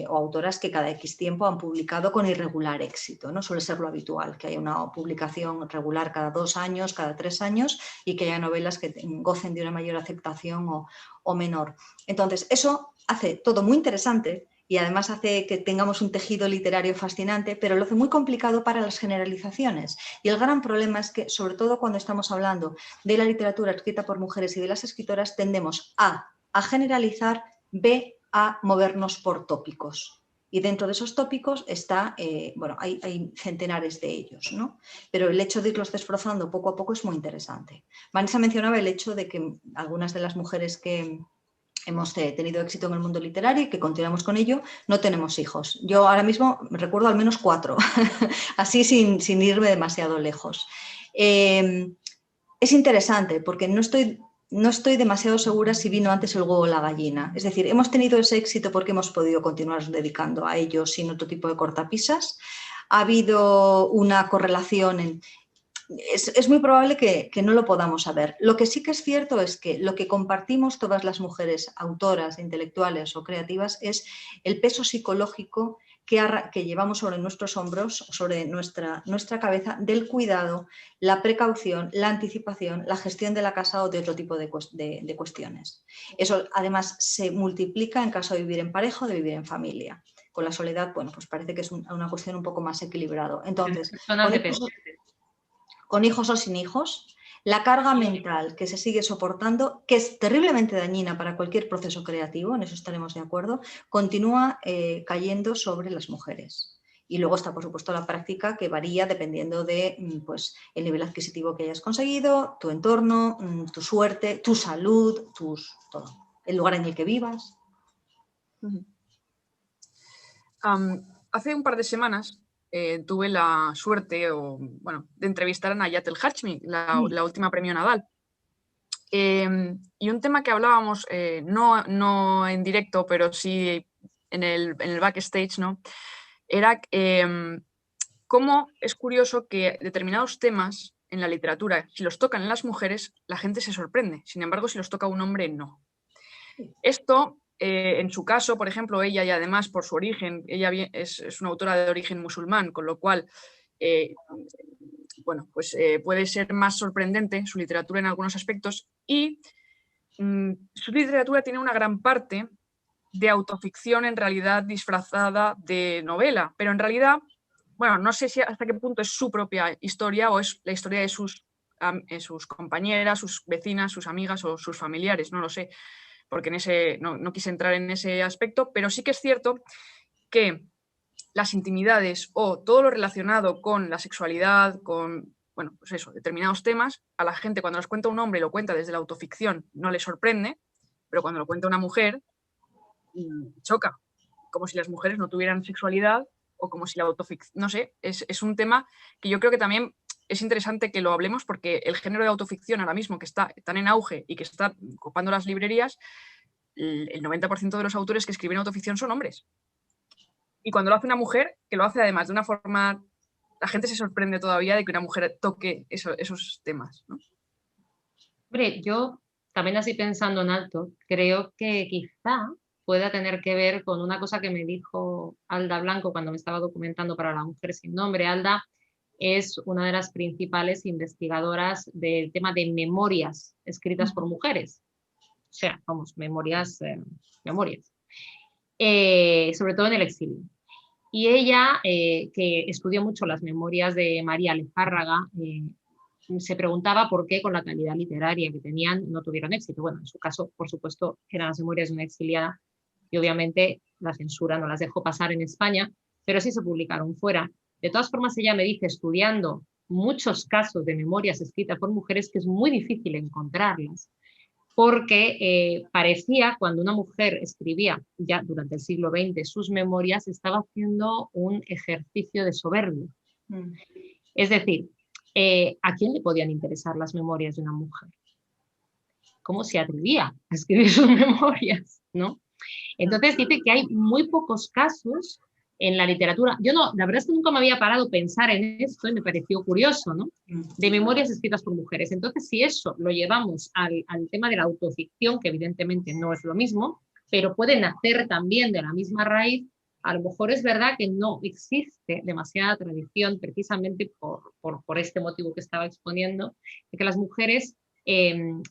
o autoras que cada X tiempo han publicado con irregular éxito. No suele ser lo habitual, que haya una publicación regular cada 2 años, cada 3 años y que haya novelas que gocen de una mayor aceptación o menor. Entonces, eso hace todo muy interesante y además hace que tengamos un tejido literario fascinante, pero lo hace muy complicado para las generalizaciones. Y el gran problema es que, sobre todo cuando estamos hablando de la literatura escrita por mujeres y de las escritoras, tendemos a generalizar B, a movernos por tópicos. Y dentro de esos tópicos está, bueno, hay centenares de ellos, ¿no? Pero el hecho de irlos desbrozando poco a poco es muy interesante. Vanessa mencionaba el hecho de que algunas de las mujeres que hemos tenido éxito en el mundo literario y que continuamos con ello, no tenemos hijos. Yo ahora mismo recuerdo al menos 4, así sin irme demasiado lejos. Es interesante porque no estoy demasiado segura si vino antes el huevo o la gallina. Es decir, hemos tenido ese éxito porque hemos podido continuar dedicando a ello sin otro tipo de cortapisas. Ha habido una correlación es muy probable que no lo podamos saber. Lo que sí que es cierto es que lo que compartimos todas las mujeres autoras, intelectuales o creativas es el peso psicológico que llevamos sobre nuestros hombros, sobre nuestra cabeza, del cuidado, la precaución, la anticipación, la gestión de la casa o de otro tipo de cuestiones. Eso además se multiplica en caso de vivir en pareja o de vivir en familia. Con la soledad, bueno, pues parece que es una cuestión un poco más equilibrado. Entonces, con hijos o sin hijos, la carga mental que se sigue soportando, que es terriblemente dañina para cualquier proceso creativo, en eso estaremos de acuerdo, continúa cayendo sobre las mujeres. Y luego está, por supuesto, la práctica que varía dependiendo de pues, el nivel adquisitivo que hayas conseguido, tu entorno, tu suerte, tu salud, todo, el lugar en el que vivas. Hace un par de semanas tuve la suerte de entrevistar a Nayat El Hachmi, la última premio Nadal. Y un tema que hablábamos, no en directo, pero sí en el backstage, ¿no? Era cómo es curioso que determinados temas en la literatura, si los tocan las mujeres, la gente se sorprende. Sin embargo, si los toca un hombre, no. Esto, en su caso, por ejemplo, ella y además por su origen, ella es una autora de origen musulmán, con lo cual puede ser más sorprendente su literatura en algunos aspectos y su literatura tiene una gran parte de autoficción en realidad disfrazada de novela, pero en realidad, bueno, no sé si hasta qué punto es su propia historia o es la historia de sus compañeras, sus vecinas, sus amigas o sus familiares, no lo sé, porque no quise entrar en ese aspecto, pero sí que es cierto que las intimidades o todo lo relacionado con la sexualidad, con determinados temas, a la gente cuando los cuenta un hombre y lo cuenta desde la autoficción no le sorprende, pero cuando lo cuenta una mujer choca, como si las mujeres no tuvieran sexualidad o como si la autoficción, no sé, es un tema que yo creo que también es interesante que lo hablemos porque el género de autoficción ahora mismo que está tan en auge y que está ocupando las librerías, el 90% de los autores que escriben autoficción son hombres. Y cuando lo hace una mujer, que lo hace además de una forma, la gente se sorprende todavía de que una mujer toque esos temas, ¿no? Hombre, yo también así pensando en alto, creo que quizá pueda tener que ver con una cosa que me dijo Alda Blanco cuando me estaba documentando para La Mujer Sin Nombre. Alda es una de las principales investigadoras del tema de memorias escritas por mujeres. O sea, vamos, memorias, sobre todo en el exilio. Y ella, que estudió mucho las memorias de María Lejárraga, se preguntaba por qué con la calidad literaria que tenían no tuvieron éxito. Bueno, en su caso, por supuesto, eran las memorias de una exiliada y obviamente la censura no las dejó pasar en España, pero sí se publicaron fuera. De todas formas, ella me dice, estudiando muchos casos de memorias escritas por mujeres, que es muy difícil encontrarlas, porque parecía cuando una mujer escribía ya durante el siglo XX sus memorias, estaba haciendo un ejercicio de soberbia. Es decir, ¿a quién le podían interesar las memorias de una mujer? ¿Cómo se atrevía a escribir sus memorias, ¿no? Entonces dice que hay muy pocos casos en la literatura. Yo no, la verdad es que nunca me había parado a pensar en esto y me pareció curioso, ¿no? De memorias escritas por mujeres. Entonces, si eso lo llevamos al tema de la autoficción, que evidentemente no es lo mismo, pero puede nacer también de la misma raíz, a lo mejor es verdad que no existe demasiada tradición, precisamente por este motivo que estaba exponiendo, de que las mujeres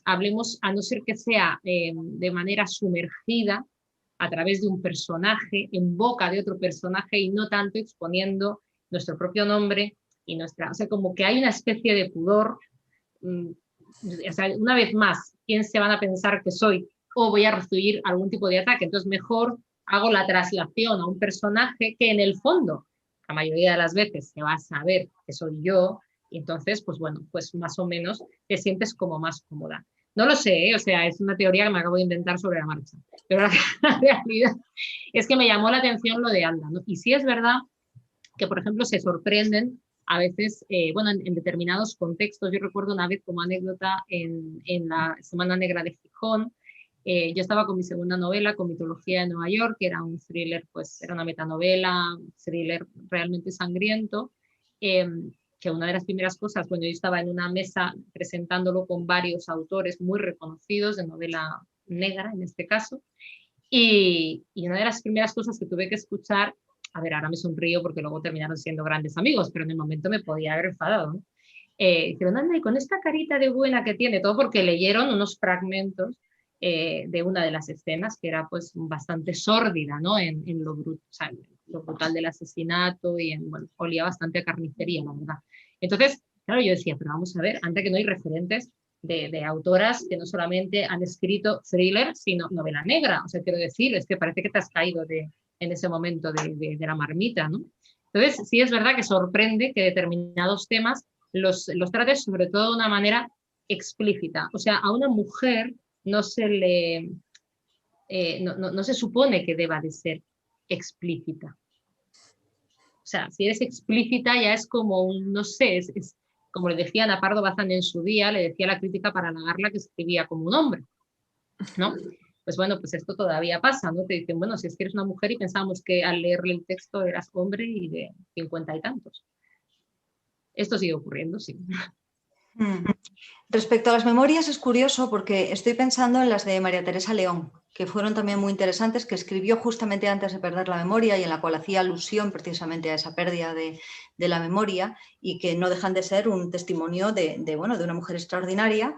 hablemos, a no ser que sea de manera sumergida, a través de un personaje, en boca de otro personaje y no tanto exponiendo nuestro propio nombre y nuestra... O sea, como que hay una especie de pudor. O sea, una vez más, ¿quién se van a pensar que soy o voy a recibir algún tipo de ataque. Entonces mejor hago la traslación a un personaje que en el fondo, la mayoría de las veces se va a saber que soy yo, y entonces, pues bueno, pues más o menos te sientes como más cómoda. No lo sé, o sea, es una teoría que me acabo de inventar sobre la marcha, pero la realidad es que me llamó la atención lo de Anda, ¿no? Y sí es verdad que, por ejemplo, se sorprenden a veces, bueno, en determinados contextos. Yo recuerdo una vez como anécdota en la Semana Negra de Gijón, yo estaba con mi segunda novela, con Mitología de Nueva York, que era un thriller, pues era una metanovela, un thriller realmente sangriento, que una de las primeras cosas, bueno, yo estaba en una mesa presentándolo con varios autores muy reconocidos de novela negra, en este caso, y una de las primeras cosas que tuve que escuchar, a ver, ahora me sonrío porque luego terminaron siendo grandes amigos, pero en el momento me podía haber enfadado, ¿no? Dijeron, anda, y con esta carita de buena que tiene, todo porque leyeron unos fragmentos de una de las escenas que era pues bastante sórdida, ¿no? En o sea, lo brutal del asesinato y bueno, olía bastante a carnicería, la verdad. Entonces, claro, yo decía, pero vamos a ver, antes que no hay referentes de autoras que no solamente han escrito thriller, sino novela negra. O sea, quiero decir, es que parece que te has caído en ese momento de la marmita, ¿no? Entonces, sí es verdad que sorprende que determinados temas los trates sobre todo de una manera explícita. O sea, a una mujer no se le... no se supone que deba de ser explícita. O sea, si eres explícita ya es como un, no sé, es como le decía a Pardo Bazán en su día, le decía a la crítica para halagarla que escribía como un hombre, ¿no? Pues bueno, pues esto todavía pasa, ¿no? Te dicen, bueno, si es que eres una mujer y pensamos que al leerle el texto eras hombre y de 50 y tantos. Esto sigue ocurriendo, sí. Respecto a las memorias es curioso porque estoy pensando en las de María Teresa León, que fueron también muy interesantes, que escribió justamente antes de perder la memoria y en la cual hacía alusión precisamente a esa pérdida de la memoria y que no dejan de ser un testimonio de una mujer extraordinaria.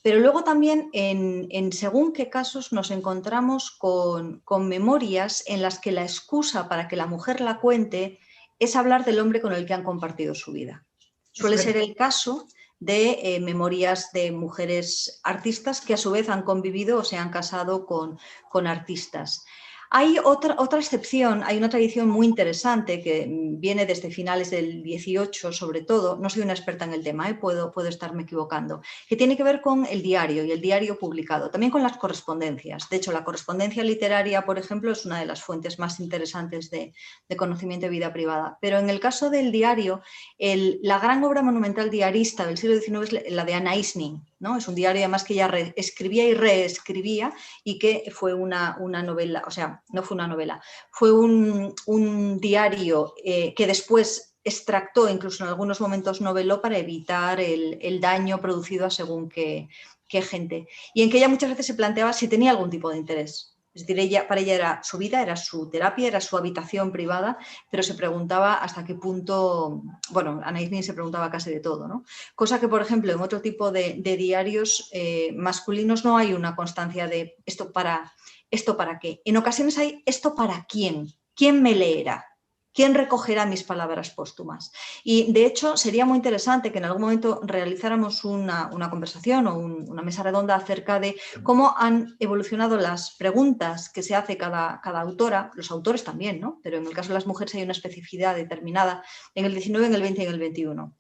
Pero luego también en según qué casos nos encontramos con memorias en las que la excusa para que la mujer la cuente es hablar del hombre con el que han compartido su vida. Suele ser el caso de memorias de mujeres artistas que a su vez han convivido o se han casado con artistas. Hay otra excepción, hay una tradición muy interesante que viene desde finales del 18 sobre todo, no soy una experta en el tema, puedo estarme equivocando, que tiene que ver con el diario y el diario publicado, también con las correspondencias. De hecho, la correspondencia literaria, por ejemplo, es una de las fuentes más interesantes de conocimiento de vida privada. Pero en el caso del diario, la gran obra monumental diarista del siglo XIX es la de Anna Isning, ¿no? Es un diario además que ella escribía y reescribía y que fue una novela, o sea, no fue una novela, fue un diario que después extractó, incluso en algunos momentos noveló para evitar el daño producido a según qué gente. Y en que ella muchas veces se planteaba si tenía algún tipo de interés. Es decir, para ella era su vida, era su terapia, era su habitación privada, pero se preguntaba hasta qué punto, bueno, Anna Isning se preguntaba casi de todo, ¿no? Cosa que, por ejemplo, en otro tipo de diarios masculinos no hay una constancia de ¿esto para qué? En ocasiones hay ¿esto para quién? ¿Quién me leerá? ¿Quién recogerá mis palabras póstumas? Y de hecho sería muy interesante que en algún momento realizáramos una conversación o una mesa redonda acerca de cómo han evolucionado las preguntas que se hace cada autora, los autores también, ¿no? Pero en el caso de las mujeres hay una especificidad determinada en el 19, en el 20 y en el 21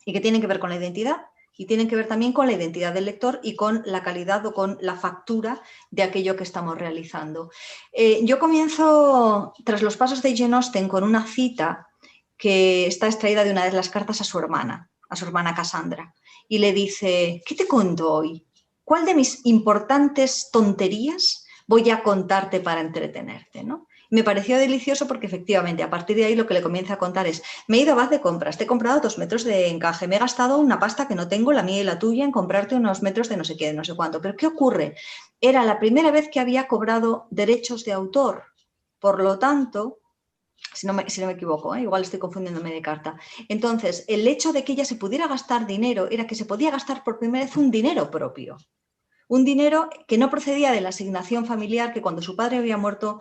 y que tienen que ver con la identidad y tienen que ver también con la identidad del lector y con la calidad o con la factura de aquello que estamos realizando. Yo comienzo, tras los pasos de Jane Austen, con una cita que está extraída de una de las cartas a su hermana Cassandra, y le dice, ¿qué te cuento hoy? ¿Cuál de mis importantes tonterías voy a contarte para entretenerte, ¿no? Me pareció delicioso porque efectivamente a partir de ahí lo que le comienza a contar es me he ido a Bath de compras, te he comprado 2 metros de encaje, me he gastado una pasta que no tengo, la mía y la tuya, en comprarte unos metros de no sé qué, de no sé cuánto. Pero ¿qué ocurre? Era la primera vez que había cobrado derechos de autor. Por lo tanto, si no me equivoco, igual estoy confundiéndome de carta. Entonces, el hecho de que ella se pudiera gastar dinero era que se podía gastar por primera vez un dinero propio. Un dinero que no procedía de la asignación familiar, que cuando su padre había muerto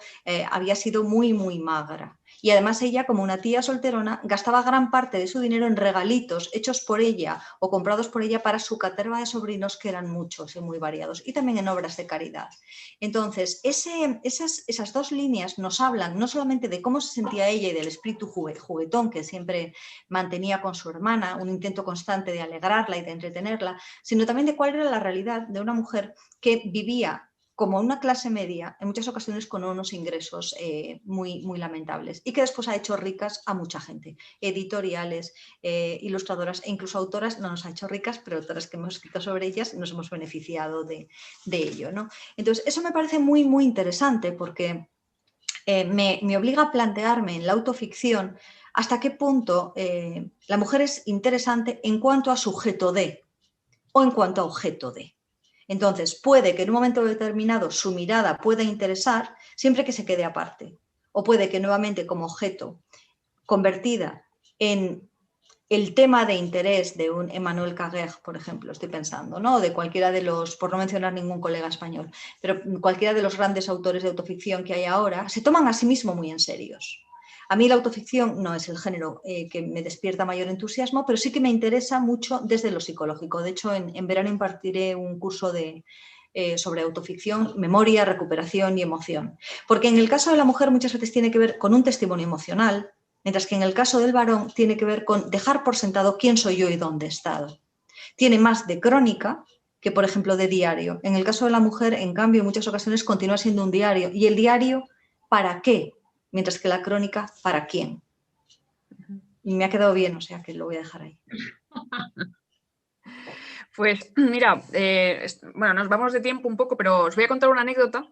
había sido muy, muy magra. Y además ella, como una tía solterona, gastaba gran parte de su dinero en regalitos hechos por ella o comprados por ella para su caterva de sobrinos, que eran muchos y muy variados, y también en obras de caridad. Entonces, esas dos líneas nos hablan no solamente de cómo se sentía ella y del espíritu juguetón que siempre mantenía con su hermana, un intento constante de alegrarla y de entretenerla, sino también de cuál era la realidad de una mujer que vivía como una clase media, en muchas ocasiones con unos ingresos muy, muy lamentables, y que después ha hecho ricas a mucha gente, editoriales, ilustradoras e incluso autoras. No nos ha hecho ricas, pero autoras que hemos escrito sobre ellas nos hemos beneficiado de ello, ¿no? Entonces, eso me parece muy, muy interesante, porque me obliga a plantearme en la autoficción hasta qué punto la mujer es interesante en cuanto a sujeto de o en cuanto a objeto de. Entonces, puede que en un momento determinado su mirada pueda interesar siempre que se quede aparte. O puede que nuevamente como objeto, convertida en el tema de interés de un Emmanuel Carrère, por ejemplo, estoy pensando, ¿no? De cualquiera de los, por no mencionar ningún colega español, pero cualquiera de los grandes autores de autoficción que hay ahora, se toman a sí mismos muy en serios. A mí la autoficción no es el género que me despierta mayor entusiasmo, pero sí que me interesa mucho desde lo psicológico. De hecho, en verano impartiré un curso sobre autoficción, memoria, recuperación y emoción. Porque en el caso de la mujer muchas veces tiene que ver con un testimonio emocional, mientras que en el caso del varón tiene que ver con dejar por sentado quién soy yo y dónde he estado. Tiene más de crónica que, por ejemplo, de diario. En el caso de la mujer, en cambio, en muchas ocasiones continúa siendo un diario. ¿Y el diario para qué? Mientras que la crónica, ¿para quién? Y me ha quedado bien, o sea que lo voy a dejar ahí. Pues mira, bueno, nos vamos de tiempo un poco, pero os voy a contar una anécdota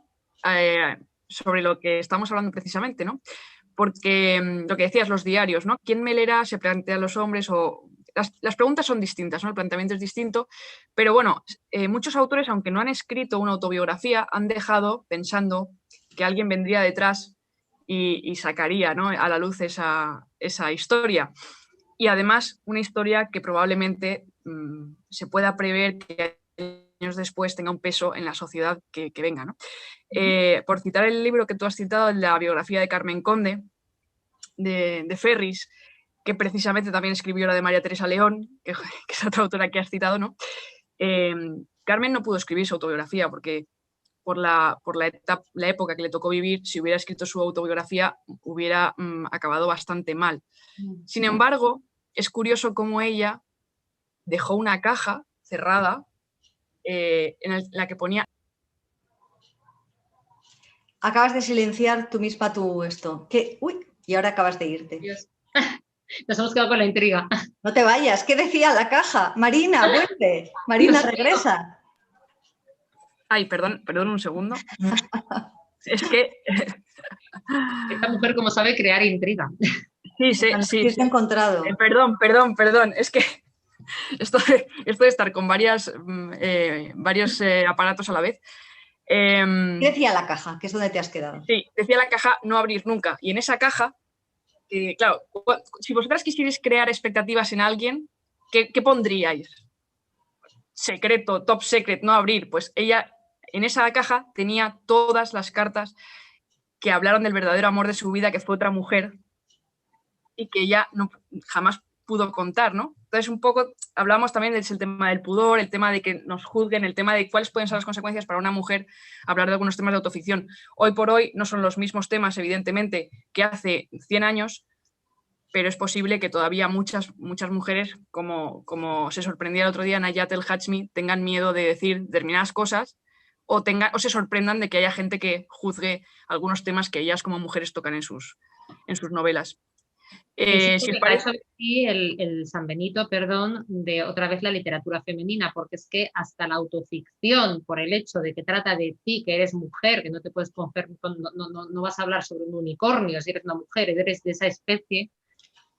sobre lo que estamos hablando precisamente, ¿no? Porque lo que decías, los diarios, ¿no? ¿Quién me leerá? Se plantean los hombres o... Las preguntas son distintas, ¿no? El planteamiento es distinto, pero bueno, muchos autores, aunque no han escrito una autobiografía, han dejado pensando que alguien vendría detrás y sacaría, ¿no?, a la luz esa historia. Y además, una historia que probablemente se pueda prever que años después tenga un peso en la sociedad que venga, ¿no? Por citar el libro que tú has citado, la biografía de Carmen Conde, de Ferris, que precisamente también escribió la de María Teresa León, que es otra autora que has citado, ¿no? Carmen no pudo escribir su autobiografía porque por la época que le tocó vivir, si hubiera escrito su autobiografía, hubiera acabado bastante mal. Sin embargo, es curioso cómo ella dejó una caja cerrada en la que ponía... Acabas de silenciar tú misma esto. ¿Qué? Uy, y ahora acabas de irte. Dios. Nos hemos quedado con la intriga. No te vayas. ¿Qué decía la caja? Marina, vuelve. Marina, regresa. Ay, perdón un segundo. Es que... Esta mujer, como sabe, crear intriga. Sí. Te he encontrado. Perdón. Es que esto de estar con varios aparatos a la vez. ¿Qué decía la caja? Que es donde te has quedado. Sí, decía la caja no abrir nunca. Y en esa caja, claro, si vosotras quisierais crear expectativas en alguien, ¿qué pondríais? Secreto, top secret, no abrir. Pues ella en esa caja tenía todas las cartas que hablaron del verdadero amor de su vida, que fue otra mujer, y que ella jamás pudo contar, ¿no? Entonces, un poco hablamos también del tema del pudor, el tema de que nos juzguen, el tema de cuáles pueden ser las consecuencias para una mujer hablar de algunos temas de autoficción. Hoy por hoy no son los mismos temas, evidentemente, que hace 100 años, pero es posible que todavía muchas mujeres, como se sorprendía el otro día Nayat El Hachmi, tengan miedo de decir determinadas cosas o se sorprendan de que haya gente que juzgue algunos temas que ellas como mujeres tocan en sus novelas. Si os parece... el San Benito, perdón, de otra vez la literatura femenina, porque es que hasta la autoficción, por el hecho de que trata de ti, que eres mujer, que no te puedes no vas a hablar sobre un unicornio si eres una mujer, eres de esa especie,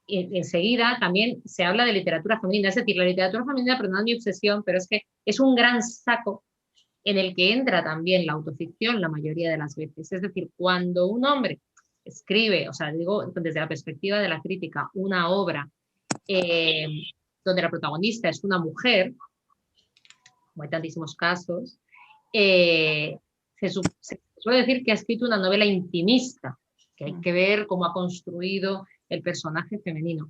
enseguida también se habla de literatura femenina. Es decir, la literatura femenina, perdonad mi obsesión, pero es que es un gran saco en el que entra también la autoficción la mayoría de las veces. Es decir, cuando un hombre escribe, o sea, digo desde la perspectiva de la crítica, una obra donde la protagonista es una mujer, como hay tantísimos casos, se suele decir que ha escrito una novela intimista, que hay que ver cómo ha construido el personaje femenino.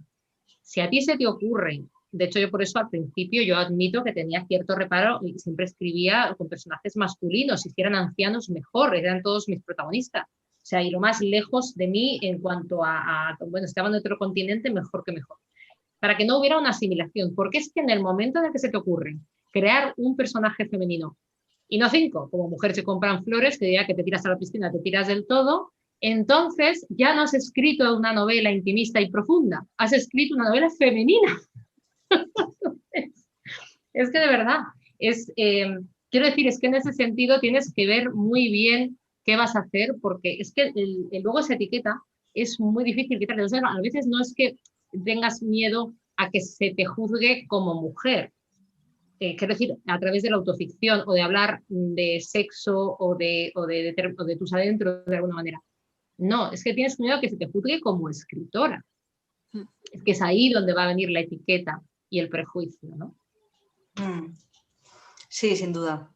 Si a ti se te ocurre, de hecho yo por eso al principio yo admito que tenía cierto reparo y siempre escribía con personajes masculinos, si eran ancianos mejor, eran todos mis protagonistas. O sea, y lo más lejos de mí en cuanto bueno, estaban en otro continente, mejor que mejor. Para que no hubiera una asimilación, porque es que en el momento en el que se te ocurre crear un personaje femenino, y no 5, como mujeres se compran flores, que diría que te tiras a la piscina, te tiras del todo, entonces ya no has escrito una novela intimista y profunda, has escrito una novela femenina. Es que de verdad, quiero decir, es que en ese sentido tienes que ver muy bien qué vas a hacer, porque es que luego esa etiqueta es muy difícil quitarle. O sea, a veces no es que tengas miedo a que se te juzgue como mujer. Quiero decir, a través de la autoficción o de hablar de sexo o de tus adentros de alguna manera. No, es que tienes miedo a que se te juzgue como escritora. Es que es ahí donde va a venir la etiqueta y el prejuicio, ¿no? Sí, sin duda.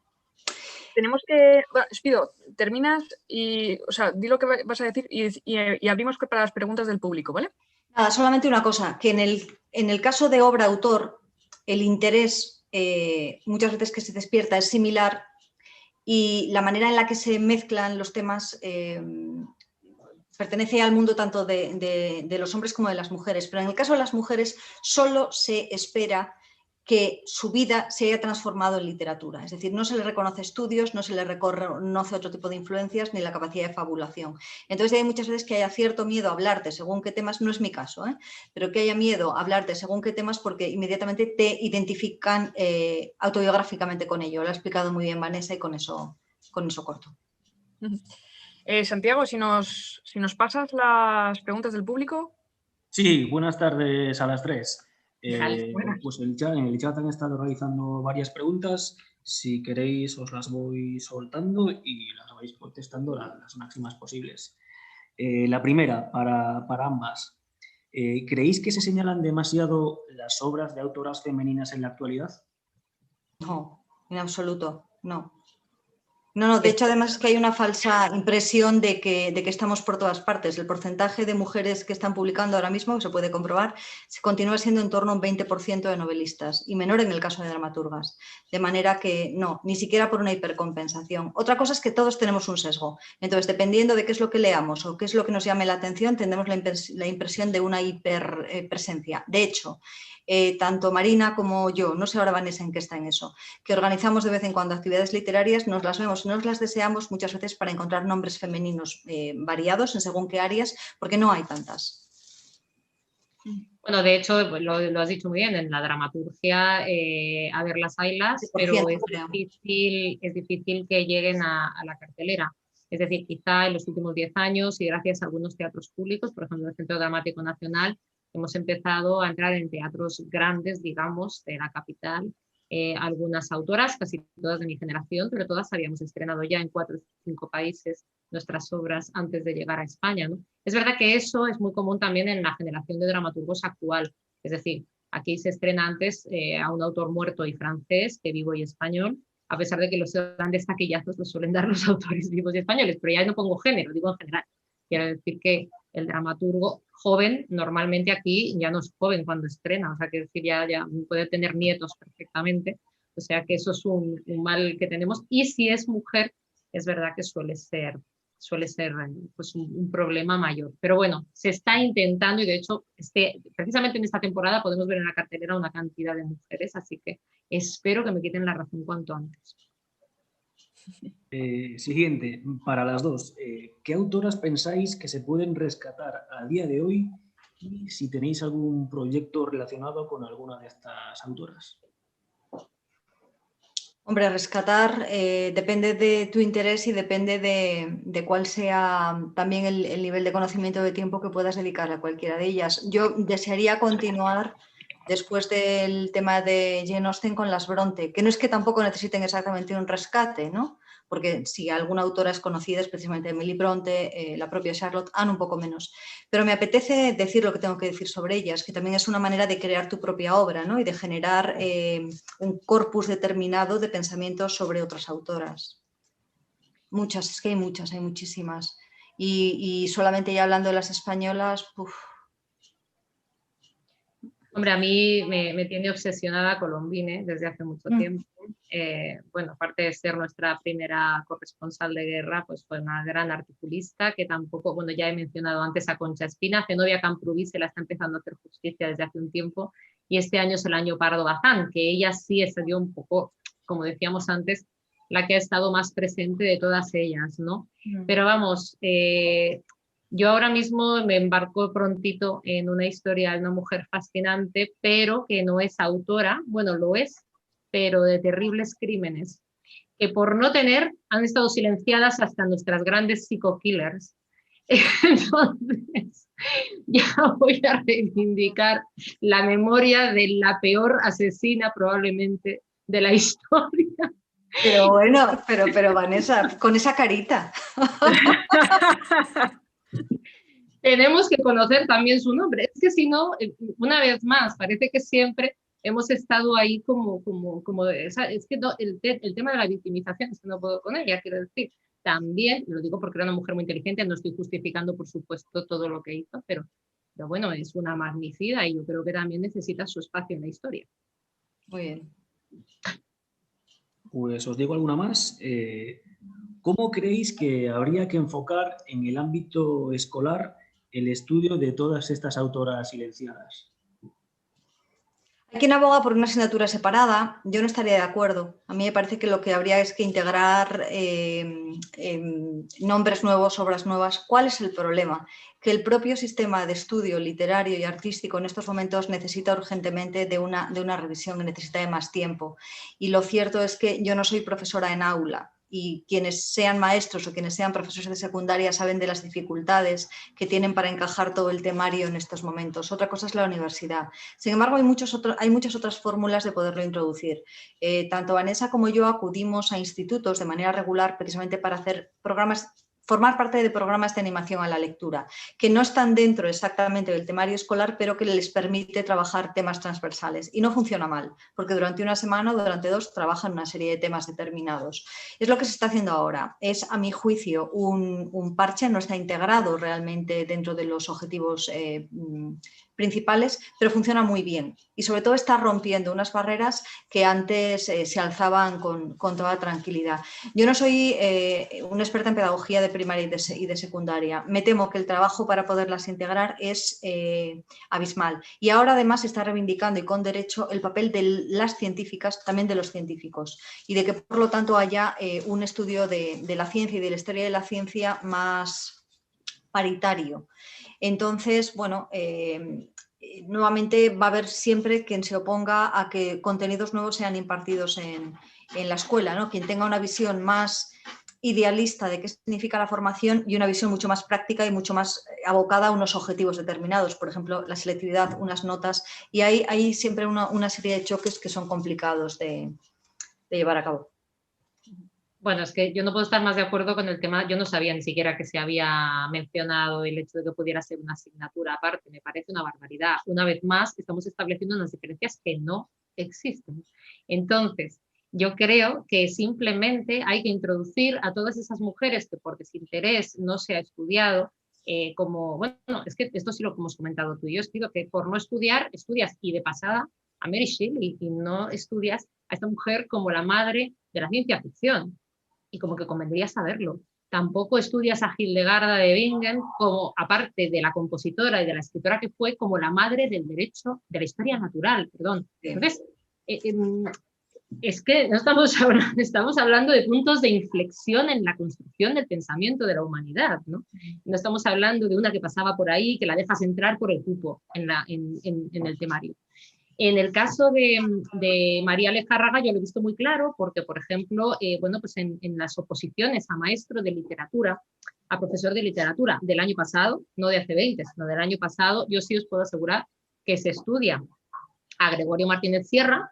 Tenemos que... Bueno, Espido, terminas y, o sea, di lo que vas a decir y abrimos para las preguntas del público, ¿vale? Nada, solamente una cosa, que en el caso de obra-autor, el interés muchas veces que se despierta es similar y la manera en la que se mezclan los temas pertenece al mundo tanto de los hombres como de las mujeres, pero en el caso de las mujeres solo se espera que su vida se haya transformado en literatura. Es decir, no se le reconoce estudios, no se le reconoce otro tipo de influencias ni la capacidad de fabulación. Entonces hay muchas veces que haya cierto miedo a hablarte según qué temas, no es mi caso, pero que haya miedo a hablarte según qué temas porque inmediatamente te identifican autobiográficamente con ello. Lo ha explicado muy bien Vanessa y con eso corto. Santiago, si nos pasas las preguntas del público. Sí, buenas tardes a las 3. Buenas. Pues en el chat han estado realizando varias preguntas. Si queréis os las voy soltando y las vais contestando las máximas posibles. La primera, para ambas. ¿Creéis que se señalan demasiado las obras de autoras femeninas en la actualidad? No, en absoluto, no. No, de hecho además es que hay una falsa impresión de que estamos por todas partes. El porcentaje de mujeres que están publicando ahora mismo, que se puede comprobar, se continúa siendo en torno a un 20% de novelistas y menor en el caso de dramaturgas. De manera que no, ni siquiera por una hipercompensación. Otra cosa es que todos tenemos un sesgo. Entonces, dependiendo de qué es lo que leamos o qué es lo que nos llame la atención, tendremos la impresión de una hiperpresencia. De hecho, tanto Marina como yo, no sé ahora Vanessa en qué está en eso, que organizamos de vez en cuando actividades literarias, nos las vemos, nos las deseamos muchas veces para encontrar nombres femeninos variados en según qué áreas, porque no hay tantas. Bueno, de hecho, lo has dicho muy bien, en la dramaturgia, a ver, las haylas, pero es difícil que lleguen a la cartelera. Es decir, quizá en los últimos 10 años y gracias a algunos teatros públicos, por ejemplo, el Centro Dramático Nacional, hemos empezado a entrar en teatros grandes, digamos, de la capital. Algunas autoras, casi todas de mi generación, pero todas habíamos estrenado ya en 4 o 5 países nuestras obras antes de llegar a España, ¿no? Es verdad que eso es muy común también en la generación de dramaturgos actual. Es decir, aquí se estrena antes a un autor muerto y francés que vivo y español, a pesar de que los grandes taquillazos los suelen dar los autores vivos y españoles, pero ya no pongo género, digo en general. Quiero decir que el dramaturgo joven, normalmente aquí ya no es joven cuando estrena, o sea, que decir, ya puede tener nietos perfectamente, o sea que eso es un mal que tenemos, y si es mujer, es verdad que suele ser pues un problema mayor. Pero bueno, se está intentando y de hecho precisamente en esta temporada podemos ver en la cartelera una cantidad de mujeres, así que espero que me quiten la razón cuanto antes. Siguiente, para las dos. ¿Qué autoras pensáis que se pueden rescatar a día de hoy y si tenéis algún proyecto relacionado con alguna de estas autoras? Hombre, rescatar depende de tu interés y depende de cuál sea también el nivel de conocimiento de tiempo que puedas dedicar a cualquiera de ellas. Yo desearía continuar después del tema de Jane Austen con las Bronte, que no es que tampoco necesiten exactamente un rescate, ¿no? Porque si alguna autora es conocida, especialmente Emily Bronte, la propia Charlotte, Anne un poco menos. Pero me apetece decir lo que tengo que decir sobre ellas, que también es una manera de crear tu propia obra, ¿no? Y de generar un corpus determinado de pensamientos sobre otras autoras. Muchas, es que hay muchas, hay muchísimas. Y solamente ya hablando de las españolas, uf. Hombre, a mí me tiene obsesionada Colombine desde hace mucho tiempo. Bueno, aparte de ser nuestra primera corresponsal de guerra, pues fue una gran articulista que tampoco, bueno, ya he mencionado antes a Concha Espina, Zenobia Camprubí se la está empezando a hacer justicia desde hace un tiempo, y este año es el año Pardo Bazán, que ella sí se dio un poco, como decíamos antes, la que ha estado más presente de todas ellas, ¿no? Pero vamos, yo ahora mismo me embarco prontito en una historia de una mujer fascinante, pero que no es autora, bueno, lo es, pero de terribles crímenes, que por no tener han estado silenciadas hasta nuestras grandes psico-killers. Entonces, ya voy a reivindicar la memoria de la peor asesina probablemente de la historia. Pero bueno, pero Vanessa, con esa carita. Tenemos que conocer también su nombre. Es que si no, una vez más, parece que siempre hemos estado ahí es que no, el tema de la victimización, es que no puedo con ella, quiero decir, también, lo digo porque era una mujer muy inteligente, no estoy justificando, por supuesto, todo lo que hizo, pero bueno, es una magnicida y yo creo que también necesita su espacio en la historia. Muy bien. Pues os digo alguna más. ¿Cómo creéis que habría que enfocar en el ámbito escolar el estudio de todas estas autoras silenciadas? Hay quien aboga por una asignatura separada. Yo no estaría de acuerdo. A mí me parece que lo que habría es que integrar nombres nuevos, obras nuevas. ¿Cuál es el problema? Que el propio sistema de estudio literario y artístico en estos momentos necesita urgentemente de una revisión, necesita de más tiempo. Y lo cierto es que yo no soy profesora en aula, y quienes sean maestros o quienes sean profesores de secundaria saben de las dificultades que tienen para encajar todo el temario en estos momentos. Otra cosa es la universidad. Sin embargo, hay muchas otras fórmulas de poderlo introducir. Tanto Vanessa como yo acudimos a institutos de manera regular precisamente para hacer formar parte de programas de animación a la lectura, que no están dentro exactamente del temario escolar, pero que les permite trabajar temas transversales. Y no funciona mal, porque durante una semana o durante dos trabajan una serie de temas determinados. Es lo que se está haciendo ahora. Es, a mi juicio, un parche, no está integrado realmente dentro de los objetivos principales, pero funciona muy bien. Y sobre todo está rompiendo unas barreras que antes se alzaban con toda tranquilidad. Yo no soy una experta en pedagogía de primaria y de secundaria. Me temo que el trabajo para poderlas integrar es abismal. Y ahora además se está reivindicando y con derecho el papel de las científicas, también de los científicos, y de que por lo tanto haya un estudio de la ciencia y de la historia de la ciencia más paritario. Entonces, bueno, nuevamente va a haber siempre quien se oponga a que contenidos nuevos sean impartidos en la escuela, ¿no? Quien tenga una visión más idealista de qué significa la formación y una visión mucho más práctica y mucho más abocada a unos objetivos determinados, por ejemplo, la selectividad, unas notas, y hay siempre una serie de choques que son complicados de llevar a cabo. Bueno, es que yo no puedo estar más de acuerdo con el tema. Yo no sabía ni siquiera que se había mencionado el hecho de que pudiera ser una asignatura aparte. Me parece una barbaridad. Una vez más, estamos estableciendo unas diferencias que no existen. Entonces, yo creo que simplemente hay que introducir a todas esas mujeres que por desinterés no se ha estudiado, bueno, es que esto sí lo hemos comentado tú y yo, es que por no estudiar, estudias y de pasada a Mary Shelley y no estudias a esta mujer como la madre de la ciencia ficción. Y como que convendría saberlo. Tampoco estudias a Hildegarda de Bingen como, aparte de la compositora y de la escritora que fue, como la madre del derecho, de la historia natural, perdón. Entonces, es que no estamos hablando de puntos de inflexión en la construcción del pensamiento de la humanidad, ¿no? No estamos hablando de una que pasaba por ahí, que la dejas entrar por el cupo en el temario. En el caso de María Lejárraga yo lo he visto muy claro porque, por ejemplo, bueno, pues en las oposiciones a maestro de literatura, a profesor de literatura del año pasado, no de hace 20, sino del año pasado, yo sí os puedo asegurar que se estudia a Gregorio Martínez Sierra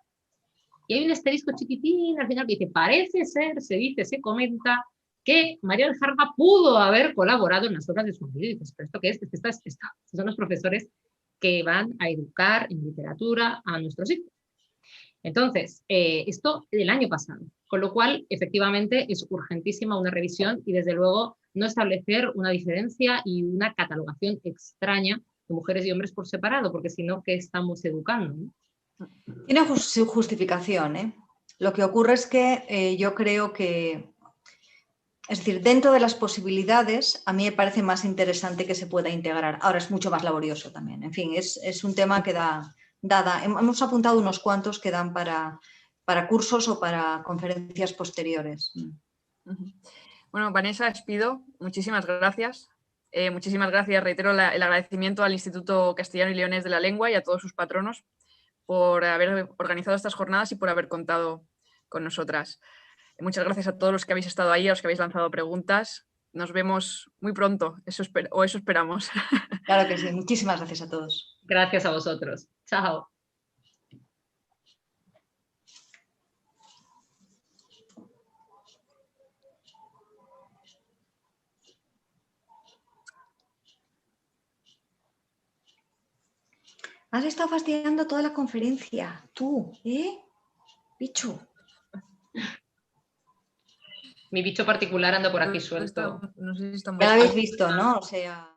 y hay un asterisco chiquitín al final que dice, parece ser, se dice, se comenta que María Lejárraga pudo haber colaborado en las obras de su marido. Y dices, ¿pero esto qué es? Estos son los profesores que van a educar en literatura a nuestros hijos. Entonces, esto del año pasado, con lo cual, efectivamente, es urgentísima una revisión y, desde luego, no establecer una diferencia y una catalogación extraña de mujeres y hombres por separado, porque si no, ¿qué estamos educando? ¿No? Tiene su justificación, ¿eh? Lo que ocurre es que yo creo que, es decir, dentro de las posibilidades, a mí me parece más interesante que se pueda integrar. Ahora es mucho más laborioso también. En fin, es un tema que hemos apuntado unos cuantos que dan para cursos o para conferencias posteriores. Bueno, Vanessa, despido. Muchísimas gracias. Muchísimas gracias. Reitero el agradecimiento al Instituto Castellano y Leonés de la Lengua y a todos sus patronos por haber organizado estas jornadas y por haber contado con nosotras. Muchas gracias a todos los que habéis estado ahí, a los que habéis lanzado preguntas. Nos vemos muy pronto, eso esperamos. Claro que sí. Muchísimas gracias a todos. Gracias a vosotros. Chao. Has estado fastidiando toda la conferencia. Tú, ¿eh? Bicho. Mi bicho particular anda por aquí suelto. No sé si está muy... Ya lo habéis visto, ¿no? O sea...